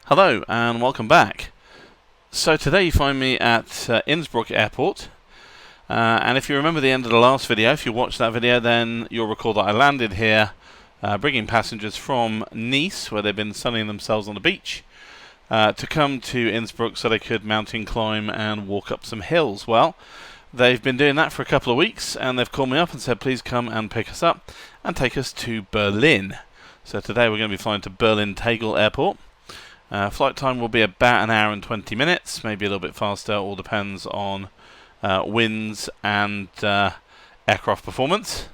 Hello and welcome back. So today you find me at Innsbruck Airport, and if you remember the end of the last video, if you watched that video, then you'll recall that I landed here bringing passengers from Nice, where they've been sunning themselves on the beach, to come to Innsbruck so they could mountain climb and walk up some hills. Well, they've been doing that for a couple of weeks, and they've called me up and said please come and pick us up and take us to Berlin. So today we're going to be flying to Berlin Tegel Airport. Flight time will be about an hour and 20 minutes, maybe a little bit faster, all depends on winds and aircraft performance.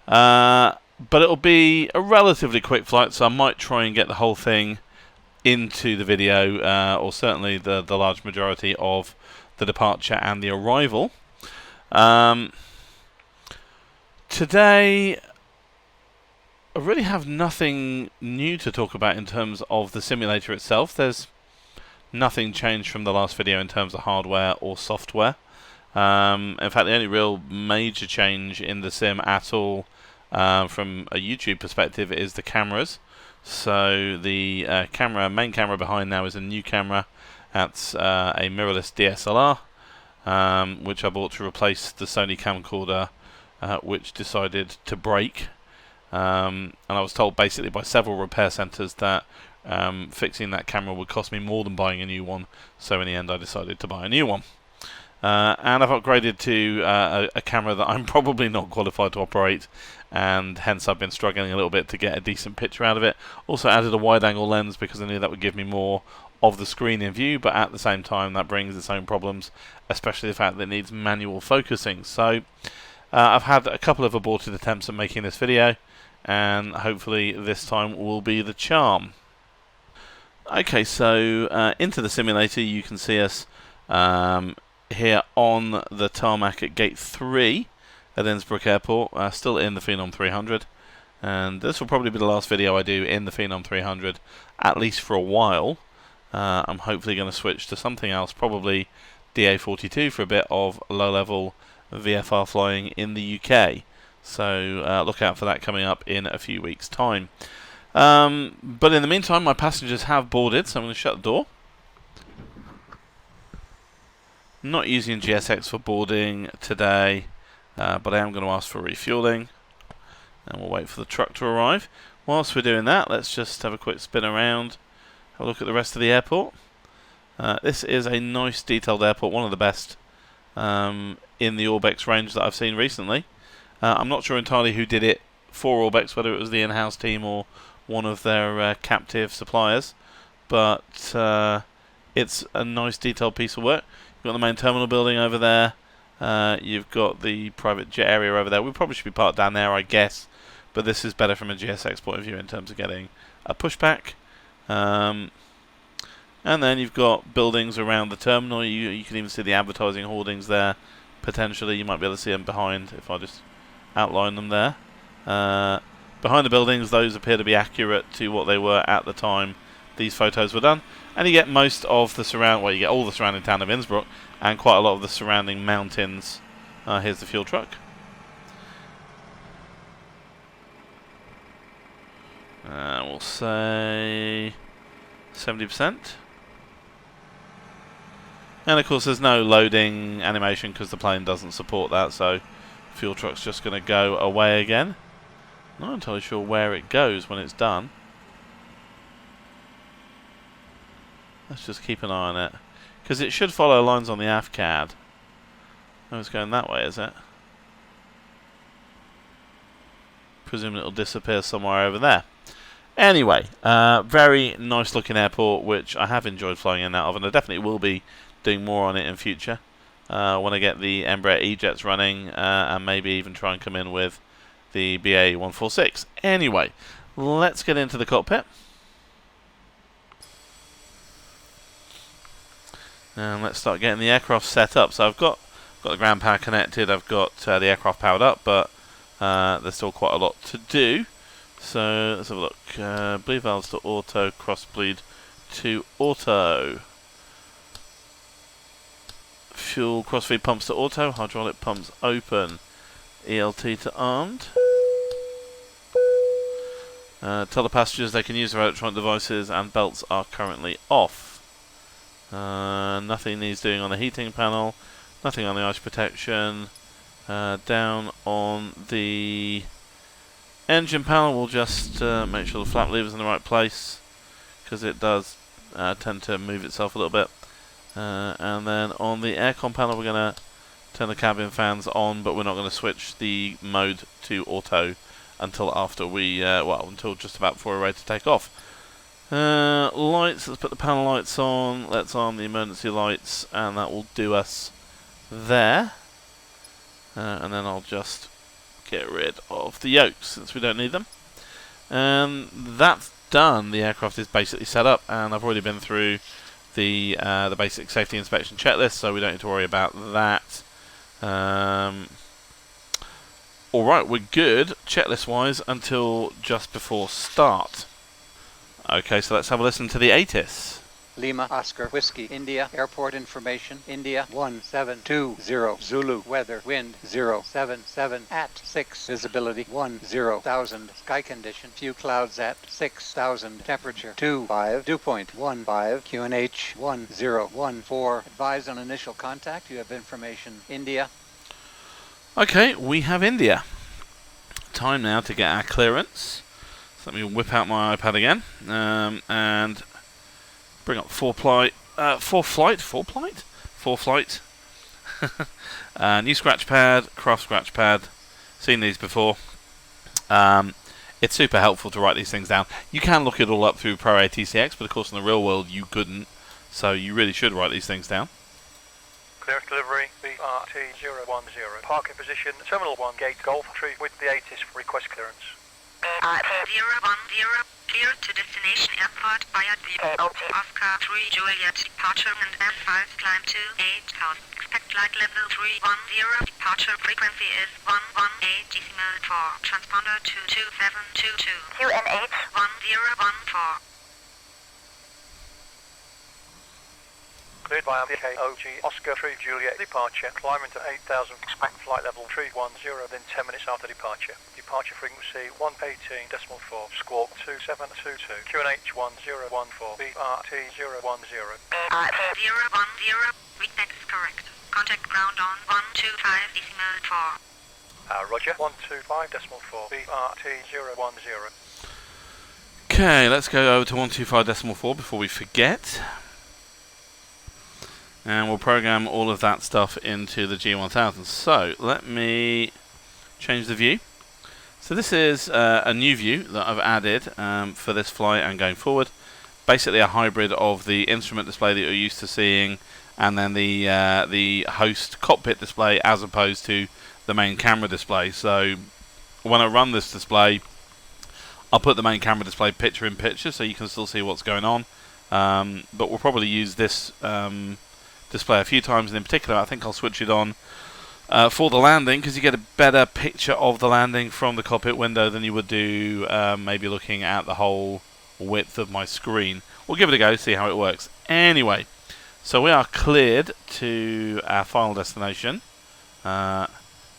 But it'll be a relatively quick flight, so I might try and get the whole thing into the video, or certainly the large majority of the departure and the arrival. Today I really have nothing new to talk about in terms of the simulator itself. There's nothing changed from the last video in terms of hardware or software. In fact, the only real major change in the sim at all from a YouTube perspective is the cameras. So the main camera behind now is a new camera. That's a mirrorless DSLR, which I bought to replace the Sony camcorder, which decided to break. And I was told basically by several repair centres that fixing that camera would cost me more than buying a new one, so in the end I decided to buy a new one. And I've upgraded to a camera that I'm probably not qualified to operate, and hence I've been struggling a little bit to get a decent picture out of it. Also added a wide angle lens because I knew that would give me more of the screen in view, but at the same time that brings its own problems, especially the fact that it needs manual focusing. So I've had a couple of aborted attempts at making this video, and hopefully this time will be the charm. Okay, so into the simulator you can see us here on the tarmac at gate 3 at Innsbruck Airport, still in the Phenom 300, and this will probably be the last video I do in the Phenom 300, at least for a while. I'm hopefully going to switch to something else, probably DA42 for a bit of low-level VFR flying in the UK. So look out for that coming up in a few weeks' time. But in the meantime, my passengers have boarded, so I'm going to shut the door. Not using GSX for boarding today, but I am going to ask for refueling, and we'll wait for the truck to arrive. Whilst we're doing that, let's just have a quick spin around, have a look at the rest of the airport. This is a nice detailed airport, one of the best in the Orbex range that I've seen recently. I'm not sure entirely who did it for Orbex, whether it was the in-house team or one of their captive suppliers, but it's a nice detailed piece of work. You've got the main terminal building over there, you've got the private jet area over there. We probably should be parked down there, I guess, but this is better from a GSX point of view in terms of getting a pushback. And then you've got buildings around the terminal. You can even see the advertising hoardings there. Potentially you might be able to see them behind if I just outline them there. Behind the buildings, those appear to be accurate to what they were at the time these photos were done, and you get most of the you get all the surrounding town of Innsbruck and quite a lot of the surrounding mountains. Here's the fuel truck. We'll say 70%. And of course there's no loading animation because the plane doesn't support that, so fuel truck's just going to go away again. Not entirely sure where it goes when it's done. Let's just keep an eye on it, because it should follow lines on the AFCAD. Oh, it's going that way, is it? Presumably it'll disappear somewhere over there. Anyway, very nice looking airport, which I have enjoyed flying in and out of, and I definitely will be doing more on it in future. When I get the Embraer E-Jets running, and maybe even try and come in with the BA 146. Anyway, let's get into the cockpit. And let's start getting the aircraft set up. So I've got the ground power connected, I've got the aircraft powered up, but there's still quite a lot to do. So let's have a look. Bleed valves to auto, cross bleed to auto. Fuel cross-feed pumps to auto, hydraulic pumps open, ELT to armed. Tell the passengers they can use their electronic devices and belts are currently off. Nothing needs doing on the heating panel, nothing on the ice protection. Down on the engine panel, we'll just make sure the flap lever's in the right place, because it does tend to move itself a little bit. And then on the aircon panel, we're going to turn the cabin fans on, but we're not going to switch the mode to auto until after we, until just about before we're ready to take off. Lights, let's put the panel lights on, let's arm the emergency lights, and that will do us there. And then I'll just get rid of the yokes since we don't need them. That's done. The aircraft is basically set up, and I've already been through the basic safety inspection checklist, so we don't need to worry about that. Alright, we're good checklist wise until just before start. Okay, so let's have a listen to the ATIS. Lima, Oscar, Whiskey, India, airport information, India, 1720, Zulu, weather, wind, 077, at 6, visibility, 10,000, sky condition, few clouds at 6,000, temperature, 25, dew point, 15, QNH, 1014, advise on initial contact, you have information, India. Okay, we have India. Time now to get our clearance. So let me whip out my iPad again, and bring up 4-flight. New scratch pad, craft scratch pad. Seen these before. It's super helpful to write these things down. You can look it all up through Pro ATCX, but of course in the real world you couldn't. So you really should write these things down. Clearance delivery, BRT010. Parking position, Terminal 1, Gate Golf Tree with the ATIS for request clearance. BRT010, clear to destination airport via the Oscar 3 Juliet departure and F5 climb to 8,000. Expect flight level 310, departure frequency is 118.4, transponder 22722, QNH 1014. Cleared by KOG Oscar 3 Juliet departure, climb into 8,000, expect flight level 310 within 10 minutes after departure. Departure frequency 118.4, squawk 2722, QNH 1014, BRT010. BRT010, readback is correct. Contact ground on 125.4. Roger, 125.4, BRT010. Okay, let's go over to 125.4 before we forget. And we'll program all of that stuff into the G1000. So let me change the view. So this is a new view that I've added for this flight and going forward. Basically a hybrid of the instrument display that you're used to seeing, and then the host cockpit display as opposed to the main camera display. So when I run this display, I'll put the main camera display picture in picture so you can still see what's going on. But we'll probably use this display a few times, and in particular I think I'll switch it on for the landing, because you get a better picture of the landing from the cockpit window than you would do maybe looking at the whole width of my screen. We'll give it a go, see how it works. Anyway, so we are cleared to our final destination,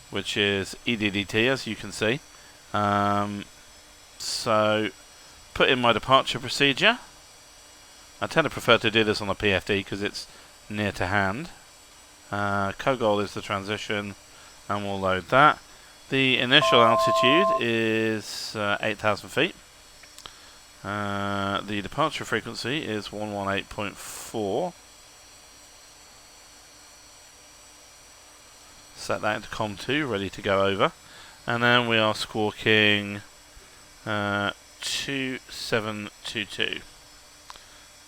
which is EDDT, as you can see. So put in my departure procedure. I tend to prefer to do this on the PFD because it's near to hand. Kogol is the transition, and we'll load that. The initial altitude is 8,000 feet. The departure frequency is 118.4. Set that into COM2, ready to go over. And then we are squawking 2722.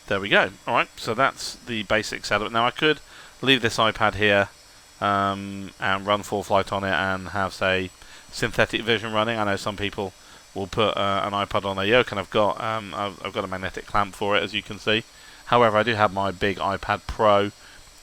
There we go. Alright, so that's the basic setup. Now I could leave this iPad here and run full flight on it and have, say, synthetic vision running. I know some people will put an iPad on their yoke, and I've got a magnetic clamp for it, as you can see. However, I do have my big iPad Pro,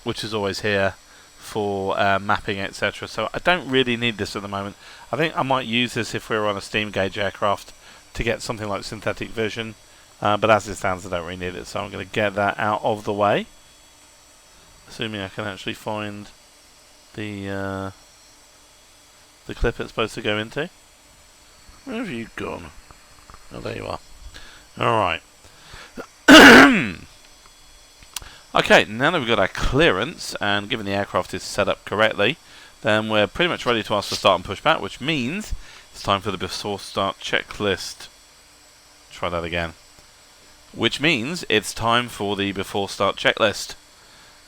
which is always here for mapping, etc. So I don't really need this at the moment. I think I might use this if we were on a steam gauge aircraft to get something like synthetic vision. But as it stands, I don't really need it, so I'm going to get that out of the way. Assuming I can actually find the clip it's supposed to go into. Where have you gone? Oh, there you are. Alright. Okay, now that we've got our clearance, and given the aircraft is set up correctly, then we're pretty much ready to ask for start and pushback, which means it's time for the before start checklist. Try that again. Which means it's time for the before start checklist.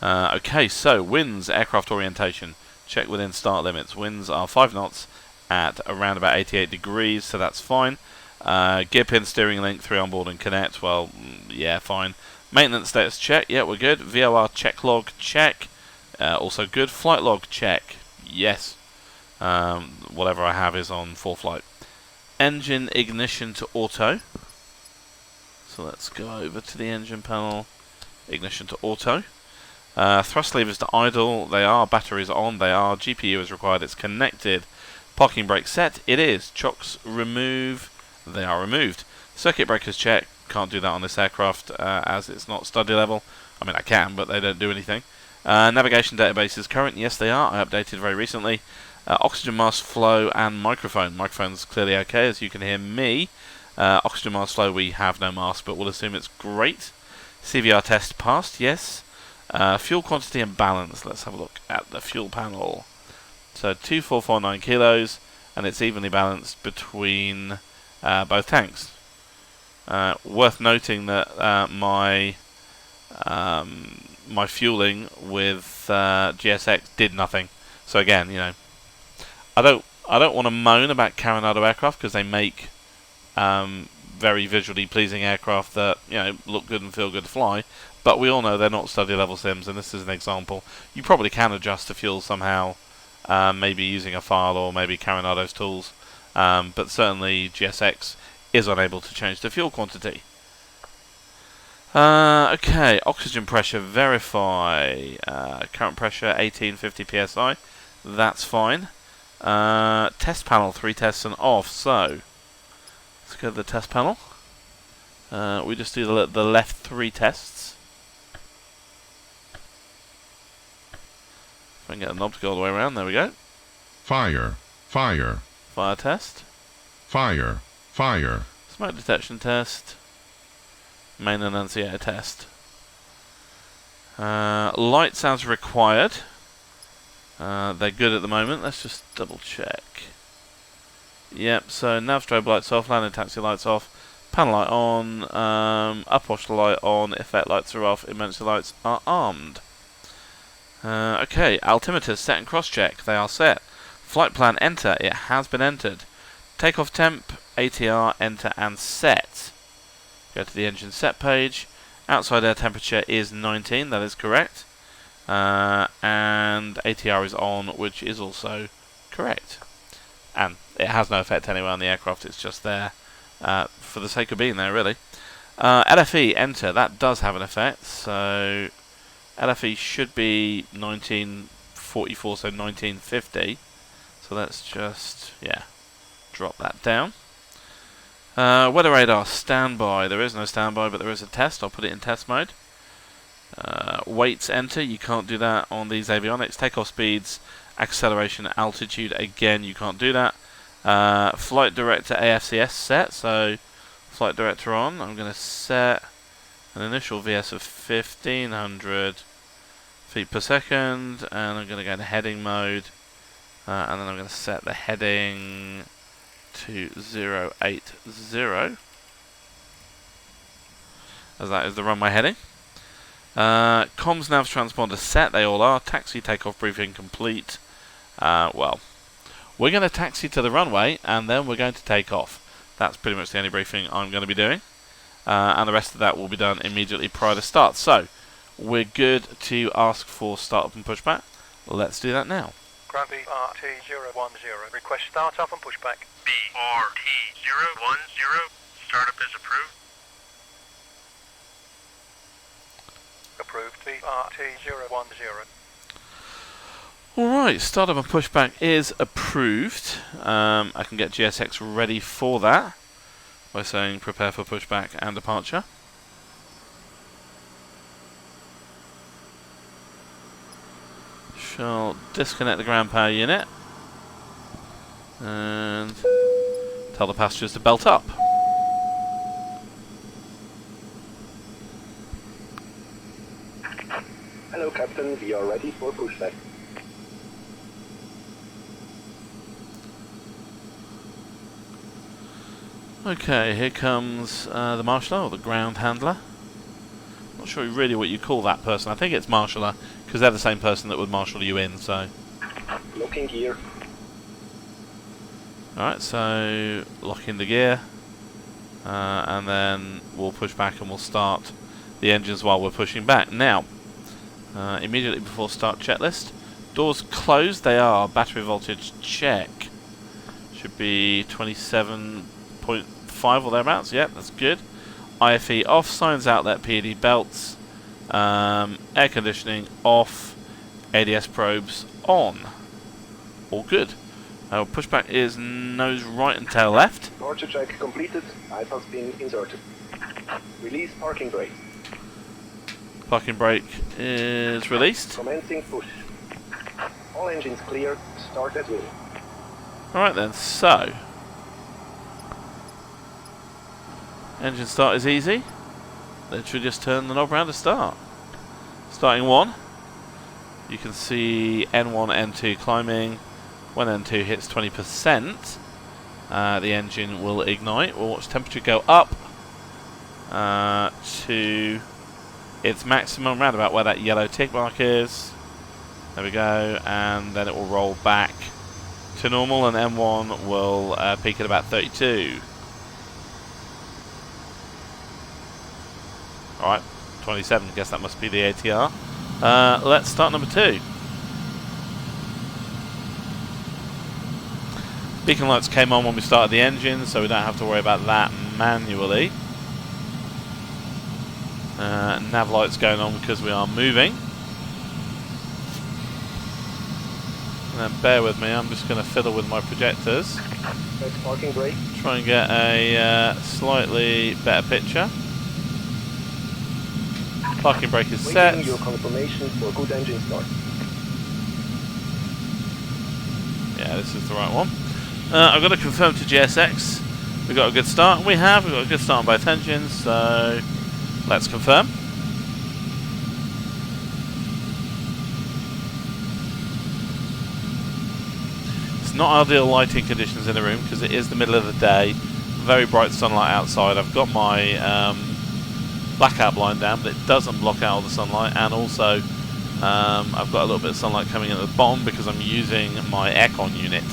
Okay, so winds, aircraft orientation. Check within start limits. Winds are 5 knots at around about 88 degrees, so that's fine. Gear pin, steering link, 3 on board and connect. Well, yeah, fine. Maintenance status check. Yeah, we're good. VOR check log check. Also good. Flight log check. Yes. Whatever I have is on full flight. Engine ignition to auto. So let's go over to the engine panel. Ignition to auto. Thrust levers to idle. They are. Batteries on. They are. GPU is required. It's connected. Parking brake set. It is. Chocks remove. They are removed. Circuit breakers check. Can't do that on this aircraft as it's not study level. I mean, I can, but they don't do anything. Navigation database is current. Yes, they are. I updated very recently. Oxygen mask flow and microphone. Microphone's clearly okay, as you can hear me. Oxygen mask flow, we have no mask, but we'll assume it's great. CVR test passed. Yes. Fuel quantity and balance. Let's have a look at the fuel panel. So 2449 kilos, and it's evenly balanced between both tanks. Worth noting that my fueling with GSX did nothing. So again, you know, I don't want to moan about Coronado aircraft because they make very visually pleasing aircraft that, you know, look good and feel good to fly. But we all know they're not study level sims, and this is an example. You probably can adjust the fuel somehow, maybe using a file or maybe Coronado's tools, but certainly GSX is unable to change the fuel quantity. Okay, oxygen pressure, verify. Current pressure 1850 psi. That's fine. Test panel, 3 tests and off. So let's go to the test panel. We just do the left 3 tests. If I can get the knob to go all the way around, there we go. Fire, fire. Fire test. Fire, fire. Smoke detection test. Main annunciator test. Light sounds required. They're good at the moment. Let's just double check. Yep, so nav strobe lights off, landing taxi lights off, panel light on, upwash light on, effect lights are off, emergency lights are armed. Okay, altimeter set and cross check. They are set. Flight plan enter. It has been entered. Takeoff temp, ATR, enter and set. Go to the engine set page. Outside air temperature is 19, that is correct. And ATR is on, which is also correct. And it has no effect anywhere on the aircraft, it's just there for the sake of being there, really. LFE, enter, that does have an effect. So LFE should be 1944, so 1950. So let's just, yeah, drop that down. Weather radar, standby. There is no standby, but there is a test. I'll put it in test mode. Weights, enter. You can't do that on these avionics. Takeoff speeds, acceleration, altitude. Again, you can't do that. Flight director AFCS set. So, flight director on. I'm going to set an initial VS of 1500 feet per second. And I'm going to go into heading mode. And then I'm going to set the heading to 080, as that is the runway heading. Comms, navs, transponder set, they all are. Taxi, takeoff briefing complete. Well, we're going to taxi to the runway and then we're going to take off. That's pretty much the only briefing I'm going to be doing. And the rest of that will be done immediately prior to start. So, we're good to ask for startup and pushback. Let's do that now. Ground BRT010. Request startup and pushback. BRT010. Startup is approved. Approved. BRT010. Alright, startup and pushback is approved. I can get GSX ready for that by saying prepare for pushback and departure. Shall disconnect the ground power unit and tell the passengers to belt up. Captain, we are ready for pushback. Okay, here comes the marshaller, or the ground handler. Not sure really what you call that person. I think it's marshaller, because they're the same person that would marshal you in, so... Locking gear. Alright, so locking the gear, and then we'll push back and we'll start the engines while we're pushing back. Now, immediately before start checklist, doors closed, they are. Battery voltage check. Should be 27.5 or thereabouts, yep, that's good. IFE off, signs outlet, PED belts, air conditioning off, ADS probes on. All good. Pushback is nose right and tail left. Departure check completed. IPAS pin inserted. Release parking brake. Parking brake is released. Commencing push. All engines clear. Start at will. Alright then, so... engine start is easy. Literally just turn the knob around to start. Starting 1. You can see N1, N2 climbing. When N2 hits 20%, the engine will ignite. We'll watch temperature go up to its maximum, around about where that yellow tick mark is. There we go, and then it will roll back to normal, and M1 will peak at about 32. Alright, 27, guess that must be the ATR. Let's start number 2. Beacon lights came on when we started the engine, so we don't have to worry about that manually. Nav lights going on because we are moving. And then bear with me, I'm just going to fiddle with my projectors. Parking brake. Try and get a slightly better picture. Parking brake is set. Waiting your confirmation for good engine start. Yeah, this is the right one. I've got to confirm to GSX. We've got a good start. We've got a good start on both engines, so let's confirm. It's not ideal lighting conditions in the room because it is the middle of the day. Very bright sunlight outside. I've got my blackout blind down, but it doesn't block out all the sunlight, and also I've got a little bit of sunlight coming in at the bottom because I'm using my aircon unit.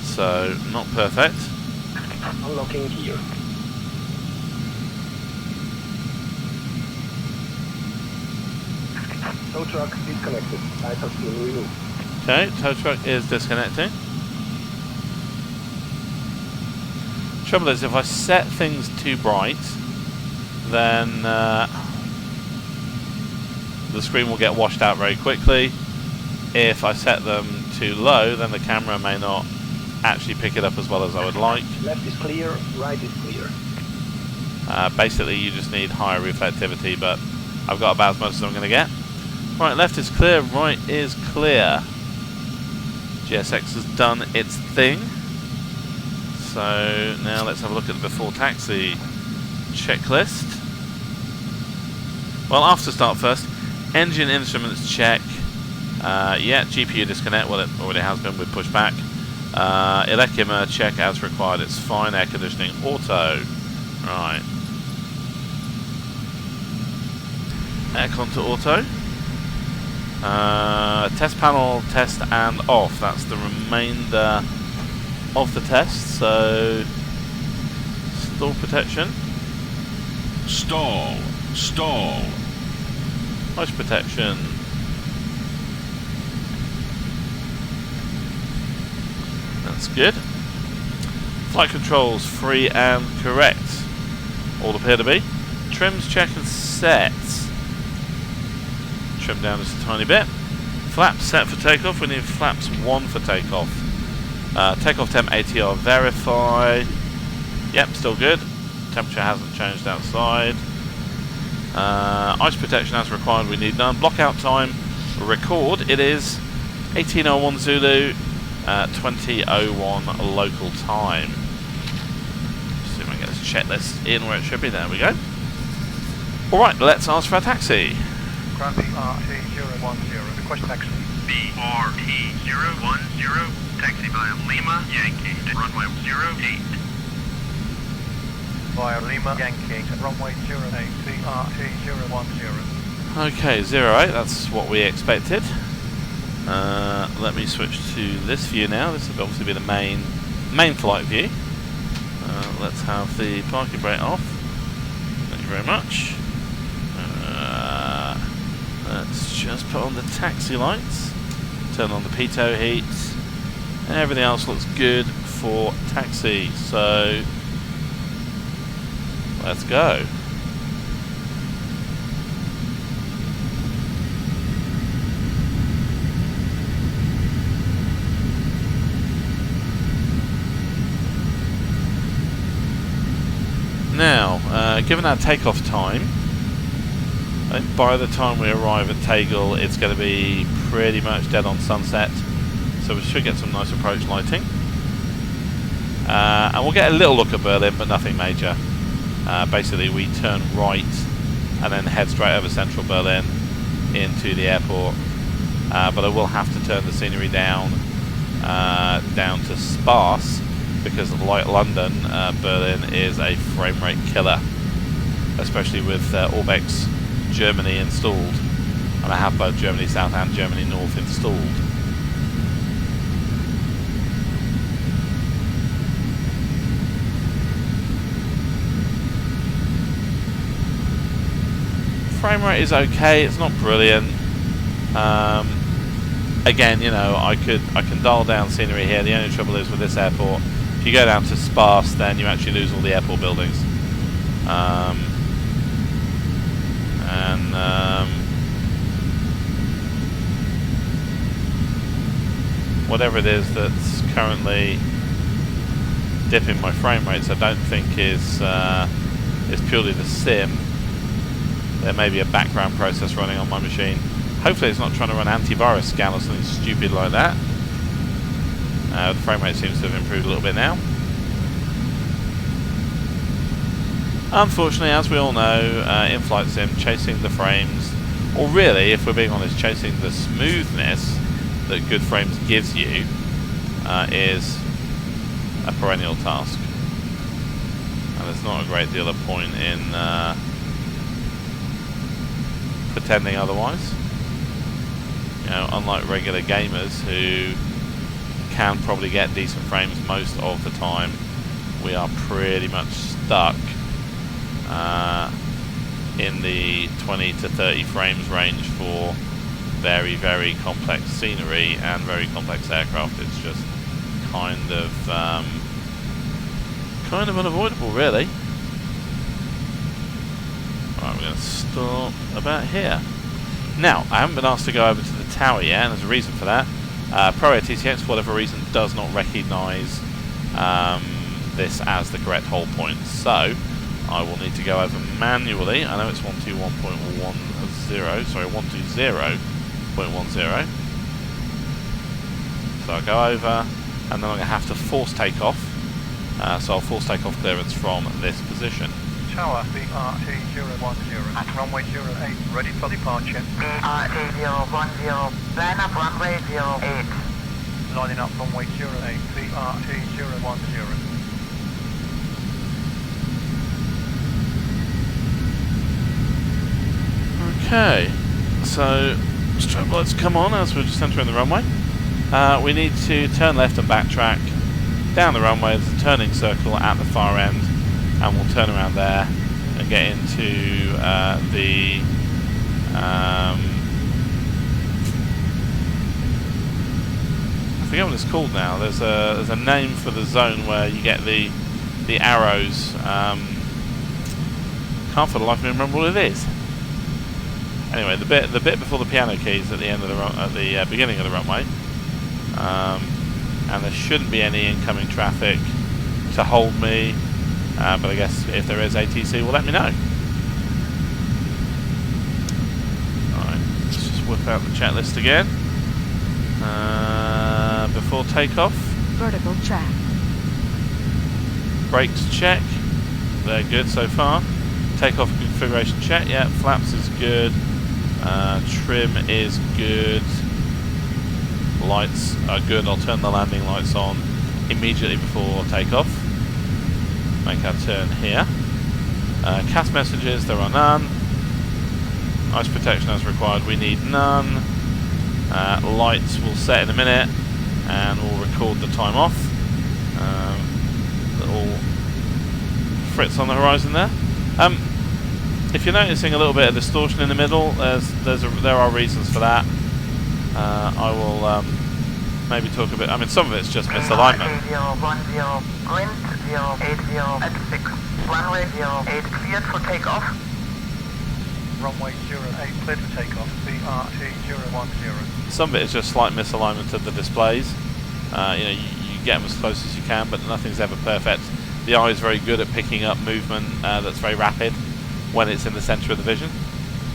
So, not perfect. Unlocking gear. Tow truck disconnected. IPAS pin removed. Okay, tow truck is disconnecting. Trouble is, if I set things too bright, then the screen will get washed out very quickly. If I set them too low, then the camera may not actually pick it up as well as I would like. Left is clear, right is clear. Basically you just need higher reflectivity, but I've got about as much as I'm going to get. Right, left is clear, right is clear. GSX has done its thing. So now let's have a look at the before taxi checklist. Well, after start first, engine instruments check. Yeah, GPU disconnect, well it already has been with pushback. Elec-Immer check as required, it's fine. Air conditioning auto. Right. Aircon to auto. Test panel, test and off. That's the remainder of the test. So, stall protection. Stall. Stall. Noise protection. That's good. Flight controls free and correct. All appear to be. Trims check and set. Trim down just a tiny bit. Flaps set for takeoff. We need flaps 1 for takeoff. Takeoff temp ATR verify. Yep, still good. Temperature hasn't changed outside. Ice protection as required. We need none. Blockout time record. It is 18:01 Zulu. 20:01 local time. See if I can get this checklist in where it should be. There we go. Alright, let's ask for a taxi. Grande RT BenQ W1210ST. Request taxi. BRT010, taxi via Lima, Yankee, runway 08. Via Lima, Yankee, to runway 08, BRT010. Okay, 08, that's what we expected. Let me switch to this view now. This will obviously be the main flight view. Let's have the parking brake off. Thank you very much. Let's just put on the taxi lights, turn on the pitot heat, and everything else looks good for taxi. So let's go. Now, given our takeoff time, I think by the time we arrive at Tegel, it's going to be pretty much dead on sunset, so we should get some nice approach lighting. And we'll get a little look at Berlin, but nothing major. Basically, we turn right and then head straight over central Berlin into the airport. But I will have to turn the scenery down to sparse, because like London, Berlin is a frame rate killer, especially with Orbex Germany installed, and I have both Germany South and Germany North installed. Frame rate is okay, it's not brilliant. Again, you know, I can dial down scenery here. The only trouble is with this airport, if you go down to sparse, then you actually lose all the airport buildings. Whatever it is that's currently dipping my frame rates, I don't think is purely the sim. There may be a background process running on my machine. Hopefully it's not trying to run antivirus scan or something stupid like that. The frame rate seems to have improved a little bit now. Unfortunately, as we all know, in-flight sim, chasing the frames, or really, if we're being honest, chasing the smoothness that good frames gives you, is a perennial task. And there's not a great deal of point in pretending otherwise. You know, unlike regular gamers who can probably get decent frames most of the time, we are pretty much stuck in the 20 to 30 frames range for very, very complex scenery and very complex aircraft. It's just kind of unavoidable, really. Right, we're going to stop about here. Now, I haven't been asked to go over to the tower yet, and there's a reason for that. ProAir TCX, for whatever reason, does not recognise this as the correct hold point, so I will need to go over manually. I know it's 121.10, sorry, 120.10. So I'll go over, and then I'm going to have to force takeoff. So I'll force takeoff clearance from this position. Tower BRT010 at runway 08, ready for departure. BRT010, line up runway 08. Lining up runway 08, BRT010. Okay, so strobe lights come on as we're just entering the runway. We need to turn left and backtrack down the runway. There's a turning circle at the far end, and we'll turn around there and get into the I forget what it's called now. There's a name for the zone where you get the arrows. Can't for the life of me remember what it is. Anyway, the bit before the piano keys at the end of the beginning of the runway, and there shouldn't be any incoming traffic to hold me. But I guess if there is ATC, will let me know. Alright, let's just whip out the checklist again. Before takeoff. Vertical check. Brakes check. They're good so far. Takeoff configuration check. Yeah, flaps is good. Trim is good. Lights are good. I'll turn the landing lights on immediately before takeoff. Make our turn here. CAS messages, there are none. Ice protection as required, we need none. Lights will set in a minute and we'll record the time off. Little fritz on the horizon there. If you're noticing a little bit of distortion in the middle, there are reasons for that. I will maybe talk a bit. I mean, some of it's just misalignment. 010, wind 080 at 6, runway 08 cleared for takeoff. Runway 08 cleared for takeoff, BRT010. Some of it is just slight misalignment of the displays. You know, you get them as close as you can, but nothing's ever perfect. The eye is very good at picking up movement that's very rapid when it's in the centre of the vision.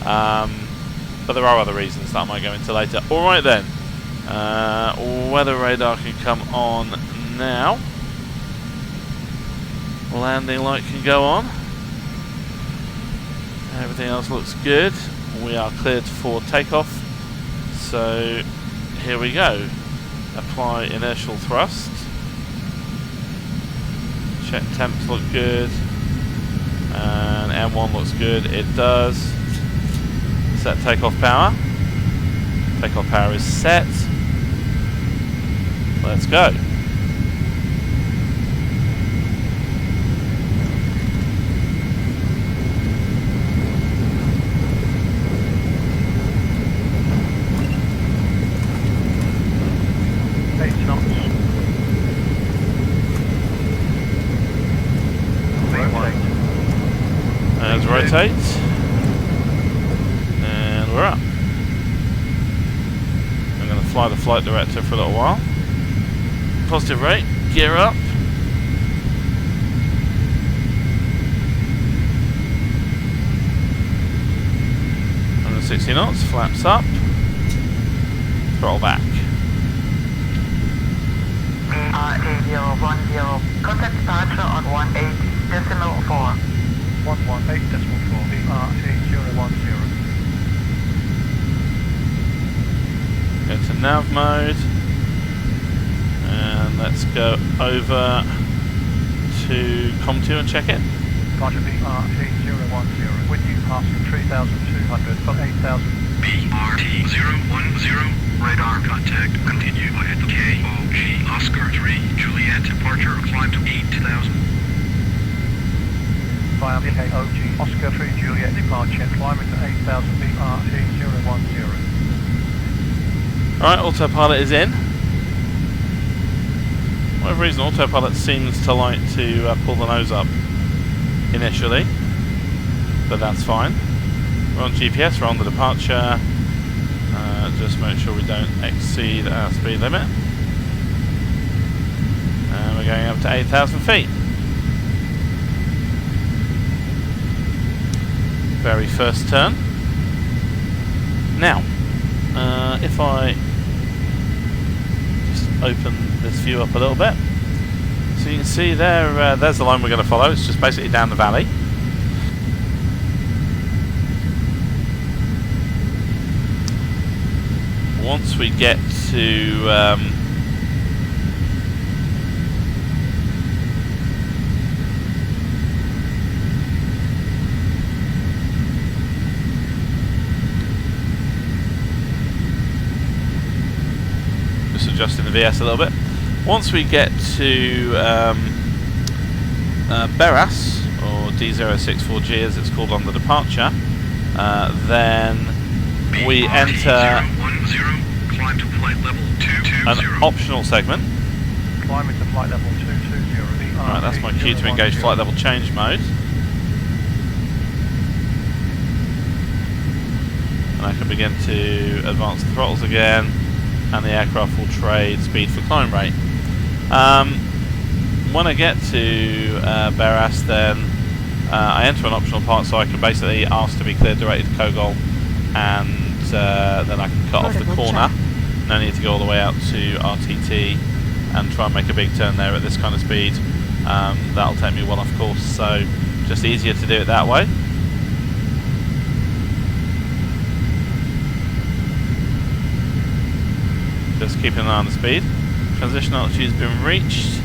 But there are other reasons that I might go into later. Alright then, weather radar can come on now. Landing light can go on. Everything else looks good. We are cleared for takeoff. So here we go. Apply inertial thrust. Check temps look good. And M1 looks good. It does. Set takeoff power. Takeoff power is set. Let's go. Let's rotate. And we're up. I'm going to fly the flight director for a little while. Positive rate, gear up. And 60 knots, flaps up. Throttle back. BRT010, contact departure on 180.4. 118.4, BRT010. Go to nav mode. And let's go over to COM2 and check it. Departure BRT010, with you passing 3,200 from 8,000. BRT010, radar contact, continue via KOG Oscar 3, Juliet, departure, climb to 8,000. Via KOG Oscar 3, Juliet, departure, climbing to 8,000, BRT010. Alright, autopilot is in. For whatever reason, autopilot seems to like to pull the nose up initially, but that's fine. We're on GPS, we're on the departure. Just make sure we don't exceed our speed limit. And we're going up to 8,000 feet. Very first turn. Now, if I just open this view up a little bit, so you can see there, there's the line we're going to follow. It's just basically down the valley. Once we get to just adjusting the VS a little bit. Once we get to Beras, or D064G as it's called on the departure, then we enter climb to flight level 220. an optional segment. Climbing to flight level 220. Right, that's my cue to engage flight level change mode. And I can begin to advance the throttles again, and the aircraft will trade speed for climb rate. When I get to Beras, then I enter an optional part, so I can basically ask to be cleared directly to Kogol, and then I can cut off the corner. No need to go all the way out to RTT and try and make a big turn there at this kind of speed. That'll take me well off course, so just easier to do it that way. Just keeping an eye on the speed. Transition altitude has been reached.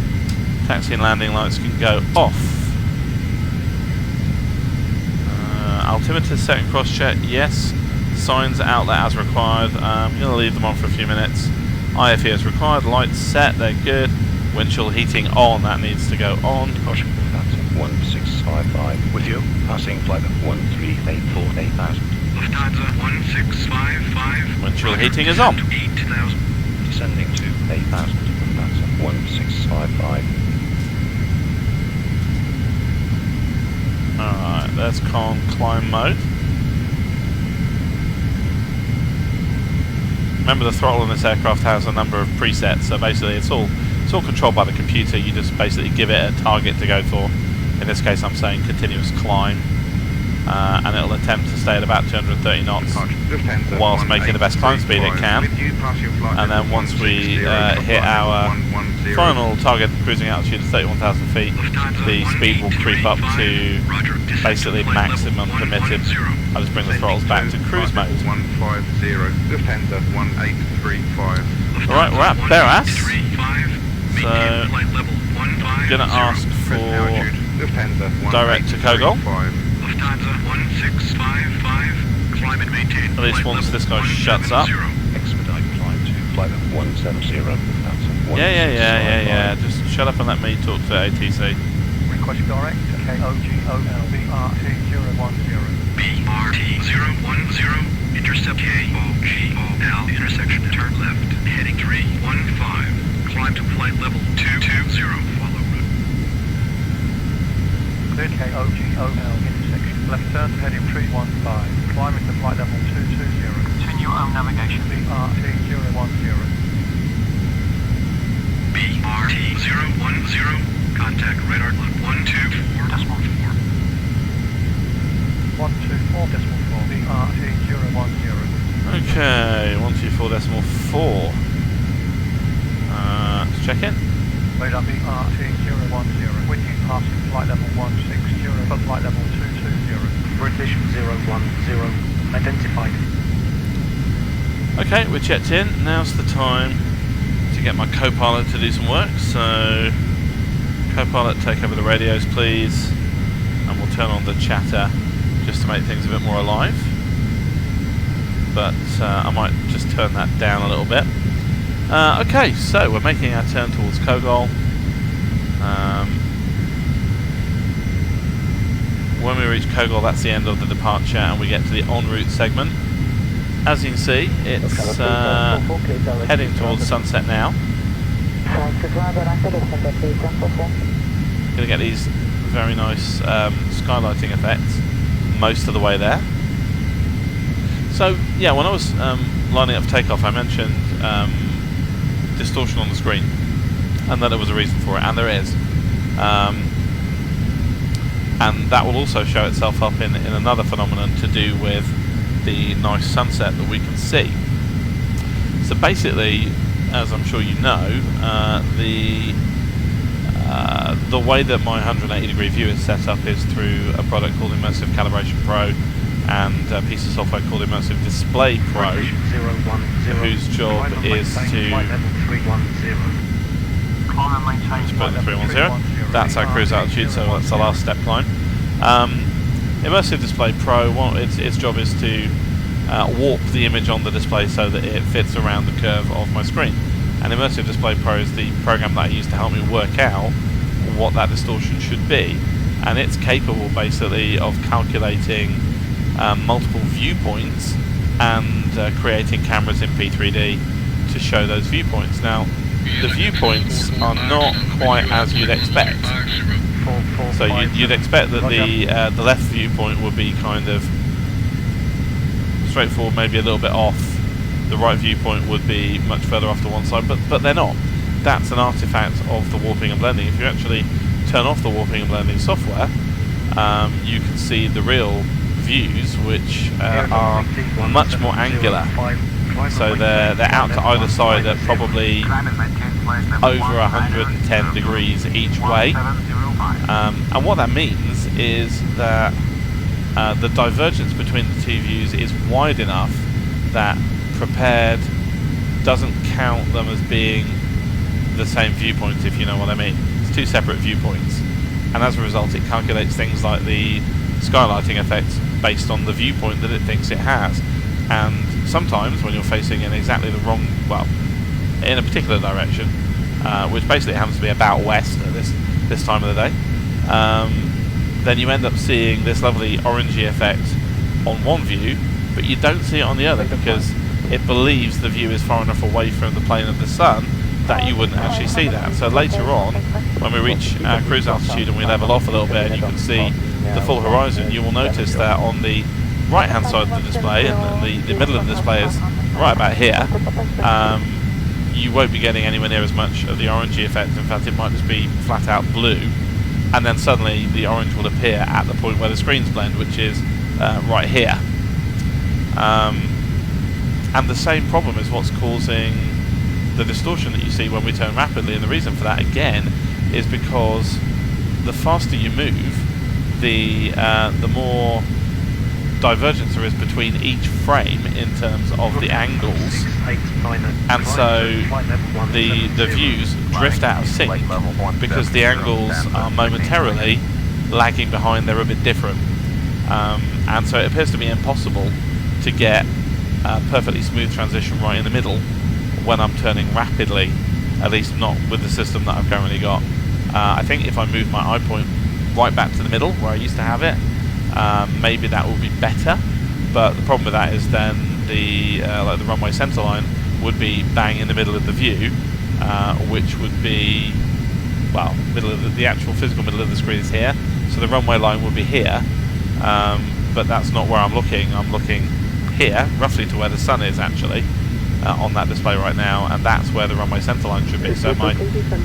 Taxi and landing lights can go off. Altimeter setting cross check, yes. Signs outlet as required. I'm going to leave them on for a few minutes. IFE as required. Lights set, they're good. Windshield heating on, that needs to go on. Caution, Lufthansa 1655 with you, passing flight of 1384 8000. Lufthansa 1655. Windshield heating is on. 8000. Descending to 8000. Lufthansa 1655. Alright, there's climb mode. Remember, the throttle in this aircraft has a number of presets, so basically it's all controlled by the computer. You just basically give it a target to go for. In this case I'm saying continuous climb, and it'll attempt to stay at about 230 knots whilst making the best climb speed it can. And then once we hit our final target cruising altitude of 31,000 feet, the speed will creep up to basically maximum permitted. I'll just bring the throttles back to cruise mode. Alright, we're at Beras, so I'm going to ask for direct to Tegel. At least once this guy shuts up. Yeah, just shut up and let me talk to ATC. Request direct to KOGOL BRT010. BRT010, intercept KOGOL, intersection, turn left, heading 315, climb to flight level 220, follow route. Cleared KOGOL intersection, left turn heading 315, climbing to flight level 220. Continue on navigation BRT010. BRT010, contact radar 124.4. 124.4 BRT010. Okay, 124.4. Let's check in. Radar BRT010. With you passing flight level 160, but flight level 220. British 010. Identified. Okay, we're checked in. Now's the time to get my co-pilot to do some work. So, co-pilot, take over the radios, please, and we'll turn on the chatter just to make things a bit more alive. But I might just turn that down a little bit. Okay, so we're making our turn towards Tegel. When we reach Tegel, that's the end of the departure, and we get to the en route segment. As you can see, it's heading towards sunset now. Going to get these very nice skylighting effects most of the way there. So yeah, when I was lining up for takeoff, I mentioned distortion on the screen, and that there was a reason for it, and there is. And that will also show itself up in another phenomenon to do with the nice sunset that we can see. So basically, as I'm sure you know, the way that my 180 degree view is set up is through a product called Immersive Calibration Pro and a piece of software called Immersive Display Pro, whose job is to just put in 310. That's our cruise altitude, so that's the last step climb. Immersive Display Pro, its job is to warp the image on the display so that it fits around the curve of my screen. And Immersive Display Pro is the program that I use to help me work out what that distortion should be. And it's capable basically of calculating multiple viewpoints and creating cameras in P3D to show those viewpoints. Now, the viewpoints are not quite as you'd expect. So you'd expect that the left viewpoint would be kind of straightforward, maybe a little bit off. The right viewpoint would be much further off to one side, but they're not. That's an artifact of the warping and blending. If you actually turn off the warping and blending software, you can see the real views, which are much more angular. So they're out to either side at probably over 110 degrees each way. And what that means is that the divergence between the two views is wide enough that prepared doesn't count them as being the same viewpoint, if you know what I mean. It's two separate viewpoints, and as a result it calculates things like the skylighting effects based on the viewpoint that it thinks it has. And sometimes when you're facing in exactly the wrong, well, in a particular direction, which basically happens to be about west at this time of the day, then you end up seeing this lovely orangey effect on one view, but you don't see it on the other because it believes the view is far enough away from the plane of the sun that you wouldn't actually see that. So later on, when we reach our cruise altitude and we level off a little bit and you can see the full horizon, you will notice that on the right hand side of the display, and the middle of the display is right about here, you won't be getting anywhere near as much of the orangey effect. In fact, it might just be flat out blue, and then suddenly the orange will appear at the point where the screens blend, which is right here. And the same problem is what's causing the distortion that you see when we turn rapidly, and the reason for that again is because the faster you move, the more divergence there is between each frame in terms of the angles, and so the views drift out of sync because the angles are momentarily lagging behind, they're a bit different, and so it appears to be impossible to get a perfectly smooth transition right in the middle when I'm turning rapidly, at least not with the system that I've currently got. I think if I move my eye point right back to the middle where I used to have it, maybe that will be better, but the problem with that is then the like the runway center line would be bang in the middle of the view, which would be, well, middle of the actual physical middle of the screen is here, so the runway line would be here, but that's not where I'm looking. I'm looking here, roughly to where the sun is actually, on that display right now, and that's where the runway center line should be. So my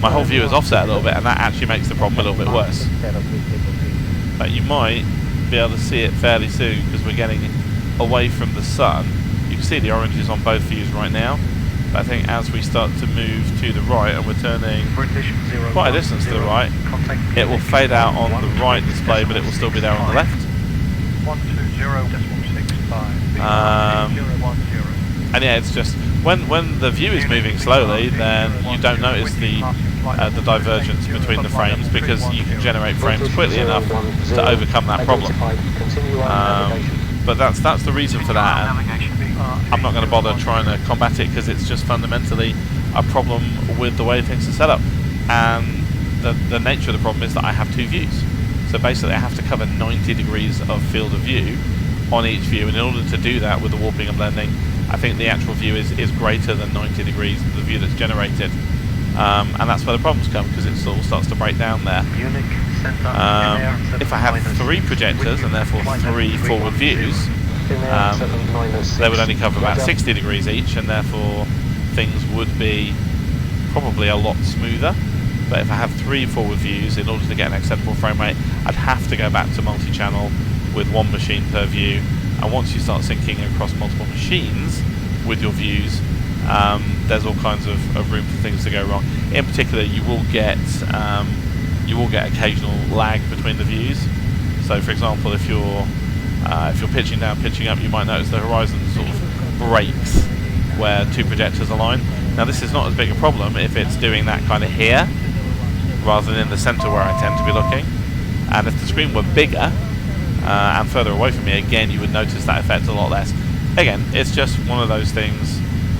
whole view is offset a little bit, and that actually makes the problem a little bit worse. But you might be able to see it fairly soon because we're getting away from the sun. You can see the oranges on both views right now, but I think as we start to move to the right and we're turning quite a distance to the right, it will fade out on the right display, but it will still be there on the left. 120.65. And yeah, it's just when the view is moving slowly, then you don't notice the divergence between the frames because you can generate frames quickly enough to overcome that problem. But that's the reason for that, and I'm not going to bother trying to combat it because it's just fundamentally a problem with the way things are set up. And the nature of the problem is that I have two views. So basically I have to cover 90 degrees of field of view on each view, and in order to do that with the warping and blending, I think the actual view is greater than 90 degrees of the view that's generated. And that's where the problems come, because it all starts to break down there. If I have three projectors and therefore three forward views, they would only cover about 60 degrees each, and therefore things would be probably a lot smoother. But if I have three forward views, in order to get an acceptable frame rate, I'd have to go back to multi-channel with one machine per view. And once you start syncing across multiple machines with your views, there's all kinds of room for things to go wrong. In particular, you will get occasional lag between the views. So, for example, if you're pitching down, pitching up, you might notice the horizon sort of breaks where two projectors align. Now, this is not as big a problem if it's doing that kind of here rather than in the center where I tend to be looking. And if the screen were bigger and further away from me, again, you would notice that effect a lot less. Again, it's just one of those things.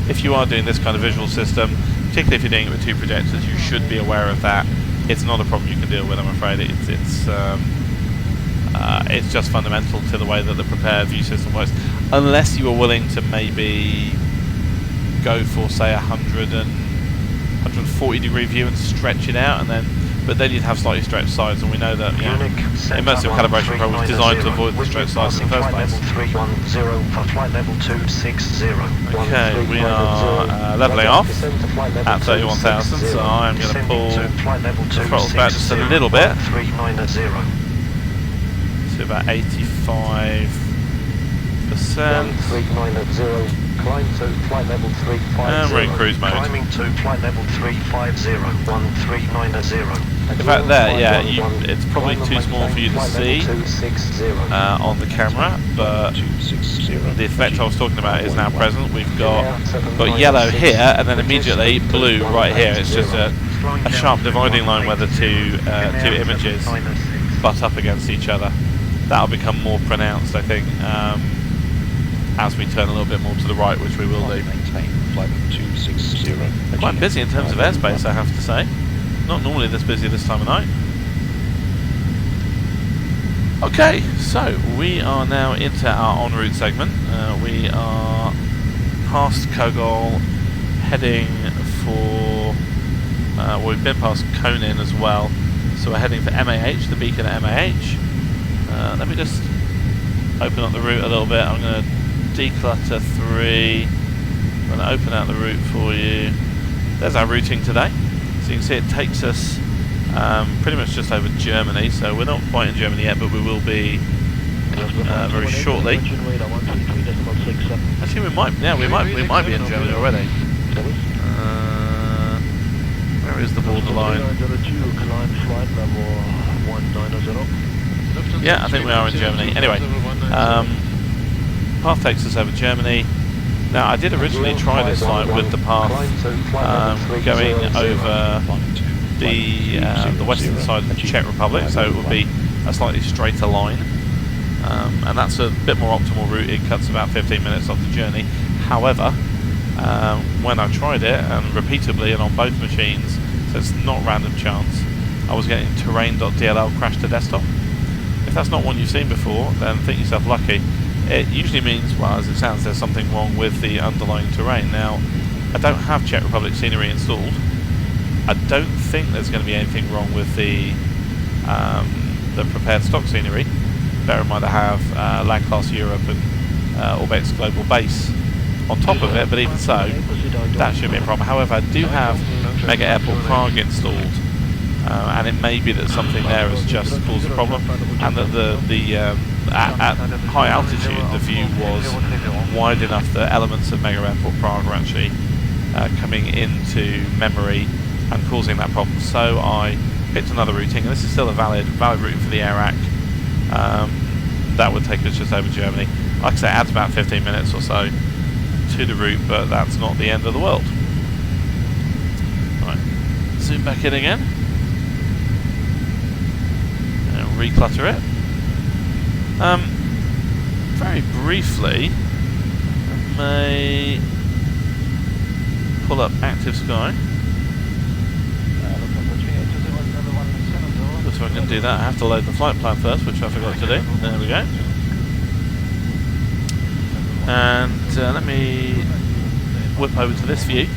If you are doing this kind of visual system, particularly if you're doing it with two projectors, you should be aware of that. It's not a problem you can deal with, I'm afraid. It's just fundamental to the way that the prepared view system works. Unless you are willing to maybe go for, say, 140 degree view and stretch it out, and but then you'd have slightly stretched sides, and we know that Immersive Calibration Pro was designed to avoid the stretched sides in the first place. Okay, we are levelling off at 31,000, so I'm going to pull the throttles back just a little bit to about 85%. And we're in cruise mode. Climbing to flight level 350, 1390. In fact, there, yeah, it's probably too small for you to see on the camera, but the effect I was talking about is now present. We've got yellow here, and then immediately blue right here. It's just a sharp dividing line where the two images butt up against each other. That'll become more pronounced, I think, as we turn a little bit more to the right, which we will do. Quite busy in terms of airspace, I have to say. Not normally this busy this time of night. Okay, so we are now into our en route segment. We are past Tegel, heading for... well, we've been past Konin as well, so we're heading for MAH, the beacon at MAH. Let me just open up the route a little bit. I'm going to declutter 3. I'm going to open out the route for you. There's our routing today. So you can see it takes us pretty much just over Germany, so we're not quite in Germany yet, but we will be very shortly. Actually, we might be in Germany already. Where is the borderline? Yeah, I think we are in Germany. Anyway, path takes us over Germany. Now, I did originally try this flight with the path going over the western side of the Czech Republic, so it would be a slightly straighter line, and that's a bit more optimal route. It cuts about 15 minutes off the journey. However, when I tried it, and repeatedly and on both machines, so it's not random chance, I was getting terrain.dll crash to desktop. If that's not one you've seen before, then think yourself lucky. It usually means, well, as it sounds, there's something wrong with the underlying terrain. Now, I don't have Czech Republic scenery installed. I don't think there's going to be anything wrong with the prepared stock scenery. Bear in mind I have Land Class Europe and Orbx Global Base on top of it, but even so, that shouldn't be a problem. However, I do have Mega Airport Prague installed, and it may be that something there has just caused a problem, and that at high altitude the view was wide enough that elements of Mega Airport Prague are actually coming into memory and causing that problem. So I picked another routing, and this is still a valid route for the AirAC. That would take us just over Germany. Like I say, it adds about 15 minutes or so to the route, but that's not the end of the world. Right, zoom back in again and reclutter it. Very briefly, I may pull up Active Sky. So I can do that. I have to load the flight plan first, which I forgot to do. There we go. And let me whip over to this view.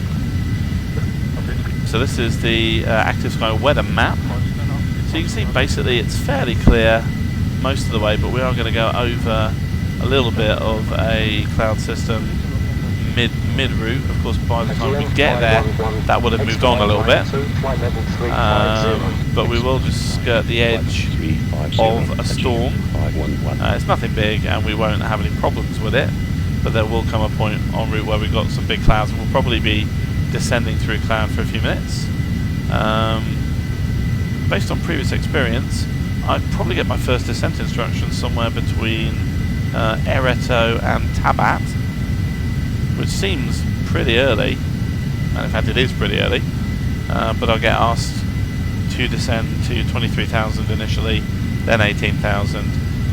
So this is the Active Sky weather map. So you can see basically it's fairly clear most of the way, but we are going to go over a little bit of a cloud system mid route. Of course, by the time we get there, that would have moved on a little bit. But we will just skirt the edge of a storm. It's nothing big, and we won't have any problems with it. But there will come a point en route where we've got some big clouds, and we'll probably be descending through cloud for a few minutes. Based on previous experience, I'd probably get my first descent instructions somewhere between Ereto and Tabat, which seems pretty early, and in fact it is pretty early, but I'll get asked to descend to 23,000 initially, then 18,000,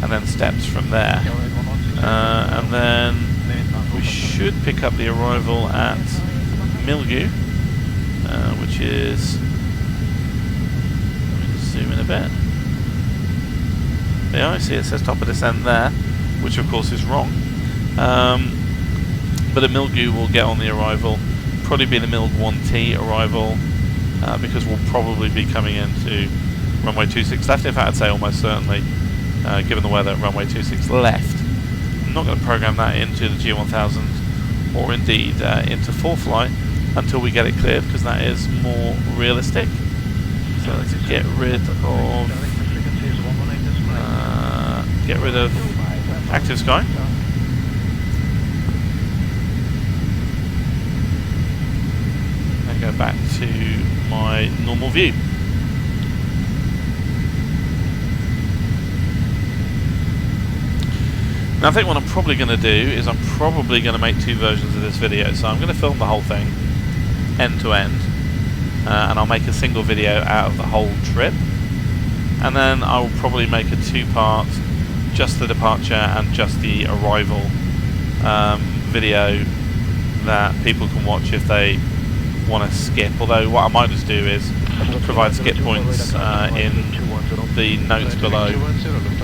and then steps from there. And then we should pick up the arrival at Milgu, which is, let me just zoom in a bit. Yeah, I see it says top of descent there, which of course is wrong. But at Milgu we'll get on the arrival, probably be the Mil1T arrival, because we'll probably be coming into runway 26 left. In fact, I'd say almost certainly, given the weather, runway 26 left. I'm not going to program that into the G1000 or indeed into full flight until we get it cleared, because that is more realistic. So let's get rid of Active Sky. And go back to my normal view. Now I think what I'm probably going to do is I'm probably going to make 2 versions of this video. So I'm going to film the whole thing end to end, and I'll make a single video out of the whole trip, and then I will probably make a 2-part, just the departure and just the arrival video that people can watch if they want to skip. Although what I might just do is provide skip points in the notes below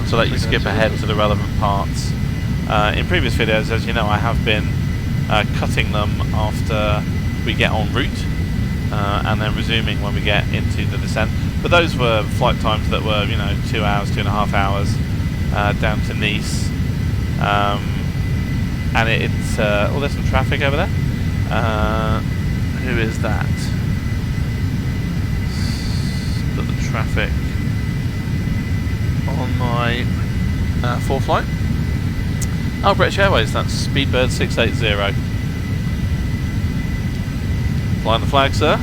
so that you skip ahead to the relevant parts. In previous videos, as you know, I have been cutting them after we get en route and then resuming when we get into the descent. But those were flight times that were, 2 hours, 2.5 hours down to Nice. And it's oh, there's some traffic over there. Who is that? Got the traffic on my 4 flight. Oh, British Airways, that's Speedbird 680. Flying the flag, sir.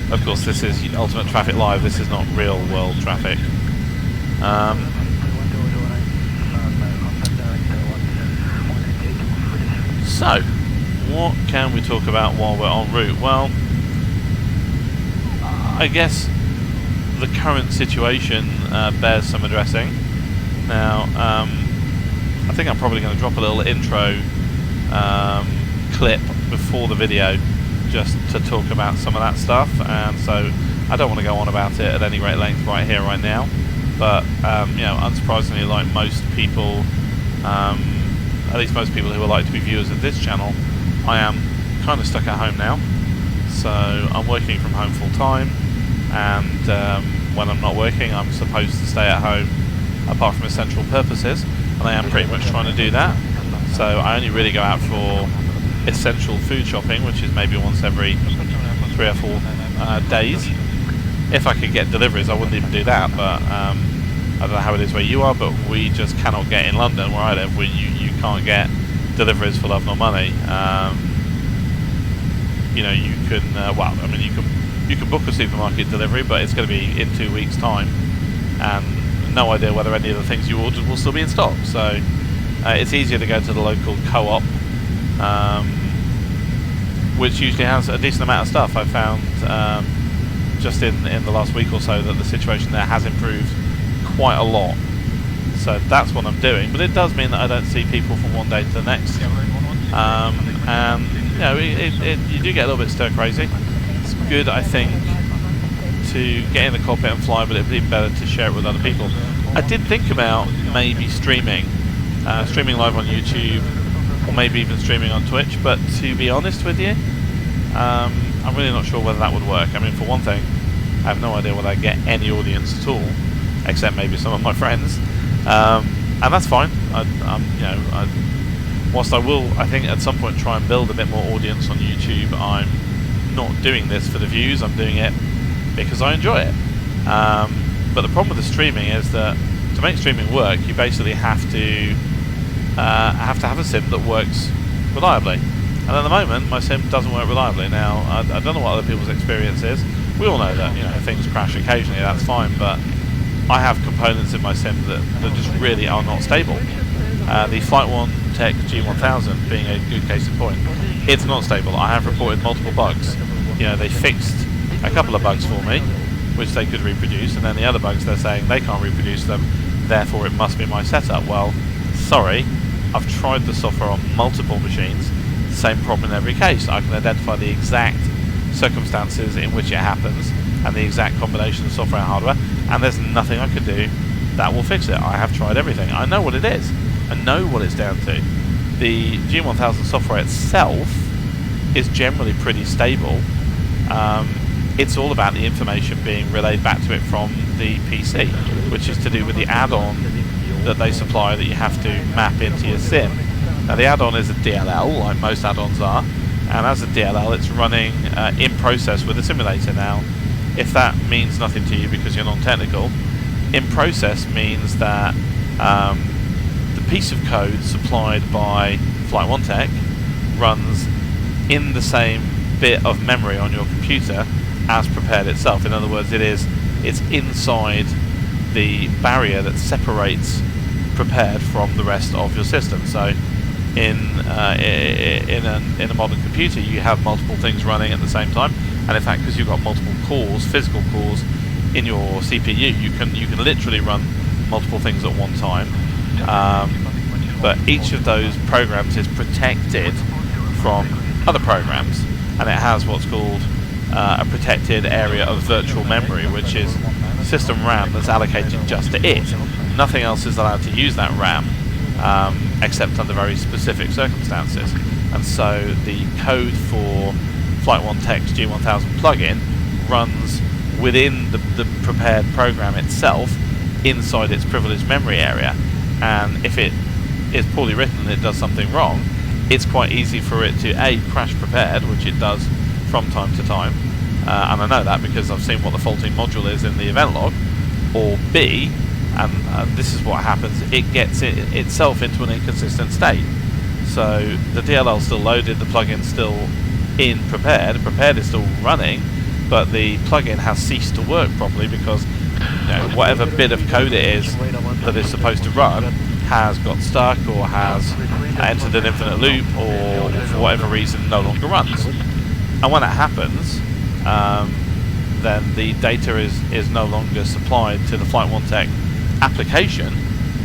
Of course, this is Ultimate Traffic Live, this is not real world traffic. So, what can we talk about while we're en route? Well, I guess the current situation bears some addressing. Now, I think I'm probably going to drop a little intro clip before the video just to talk about some of that stuff, and so I don't want to go on about it at any great length right here, right now. But unsurprisingly, like most people, at least most people who are like to be viewers of this channel, I am kind of stuck at home now. So I'm working from home full time, and when I'm not working, I'm supposed to stay at home apart from essential purposes, and I am pretty much trying to do that. So I only really go out for essential food shopping, which is maybe once every 3 or 4 days. If I could get deliveries, I wouldn't even do that, but I don't know how it is where you are, but we just cannot get in London, where I live, where you can't get deliveries for love nor money. You can, well, I mean, you can book a supermarket delivery, but it's going to be in 2 weeks' time, and no idea whether any of the things you ordered will still be in stock. So it's easier to go to the local co-op, which usually has a decent amount of stuff. I found just in the last week or so that the situation there has improved quite a lot. So that's what I'm doing, but it does mean that I don't see people from one day to the next. And you do get a little bit stir crazy. It's good, I think, to get in the cockpit and fly, but it'd be better to share it with other people. I did think about maybe streaming live on YouTube, or maybe even streaming on Twitch, but to be honest with you, I'm really not sure whether that would work. I mean, for one thing, I have no idea whether I get any audience at all, except maybe some of my friends, and that's fine. Whilst I will, I think, at some point try and build a bit more audience on YouTube, I'm not doing this for the views. I'm doing it because I enjoy it. But the problem with the streaming is that to make streaming work, you basically have to have a sim that works reliably. And at the moment, my sim doesn't work reliably. Now, I don't know what other people's experience is. We all know that things crash occasionally. That's fine, but I have components in my sim that just really are not stable. The Flight 1 Tech G1000 being a good case in point, it's not stable. I have reported multiple bugs. They fixed a couple of bugs for me, which they could reproduce, and then the other bugs they're saying they can't reproduce them, therefore it must be my setup. Well, sorry, I've tried the software on multiple machines, same problem in every case. I can identify the exact circumstances in which it happens and the exact combination of software and hardware, and there's nothing I can do that will fix it. I have tried everything. I know what it is. I know what it's down to. The G1000 software itself is generally pretty stable. It's all about the information being relayed back to it from the PC, which is to do with the add-on that they supply that you have to map into your sim. Now the add-on is a DLL, like most add-ons are, and as a DLL it's running in process with a simulator. Now, if that means nothing to you because you're non-technical, in process means that the piece of code supplied by Flight 1 Tech runs in the same bit of memory on your computer as prepared itself. In other words, it's inside the barrier that separates prepared from the rest of your system. So in a modern computer, you have multiple things running at the same time, and in fact, because you've got multiple cores, physical cores in your CPU, you can literally run multiple things at one time. But each of those programs is protected from other programs, and it has what's called a protected area of virtual memory, which is system RAM that's allocated just to it. Nothing else is allowed to use that RAM except under very specific circumstances. And so the code for Flight 1 Tech's G1000 plugin runs within the prepared program itself inside its privileged memory area, and if it is poorly written and it does something wrong, it's quite easy for it to A, crash prepared, which it does from time to time, and I know that because I've seen what the faulty module is in the event log, or B, and this is what happens, it gets itself into an inconsistent state. So the DLL is still loaded, the plugin's still in prepared is still running, but the plugin has ceased to work properly because whatever bit of code it is that is supposed to run has got stuck or has entered an infinite loop, or for whatever reason no longer runs. And when that happens, then the data is no longer supplied to the Flight 1 Tech application,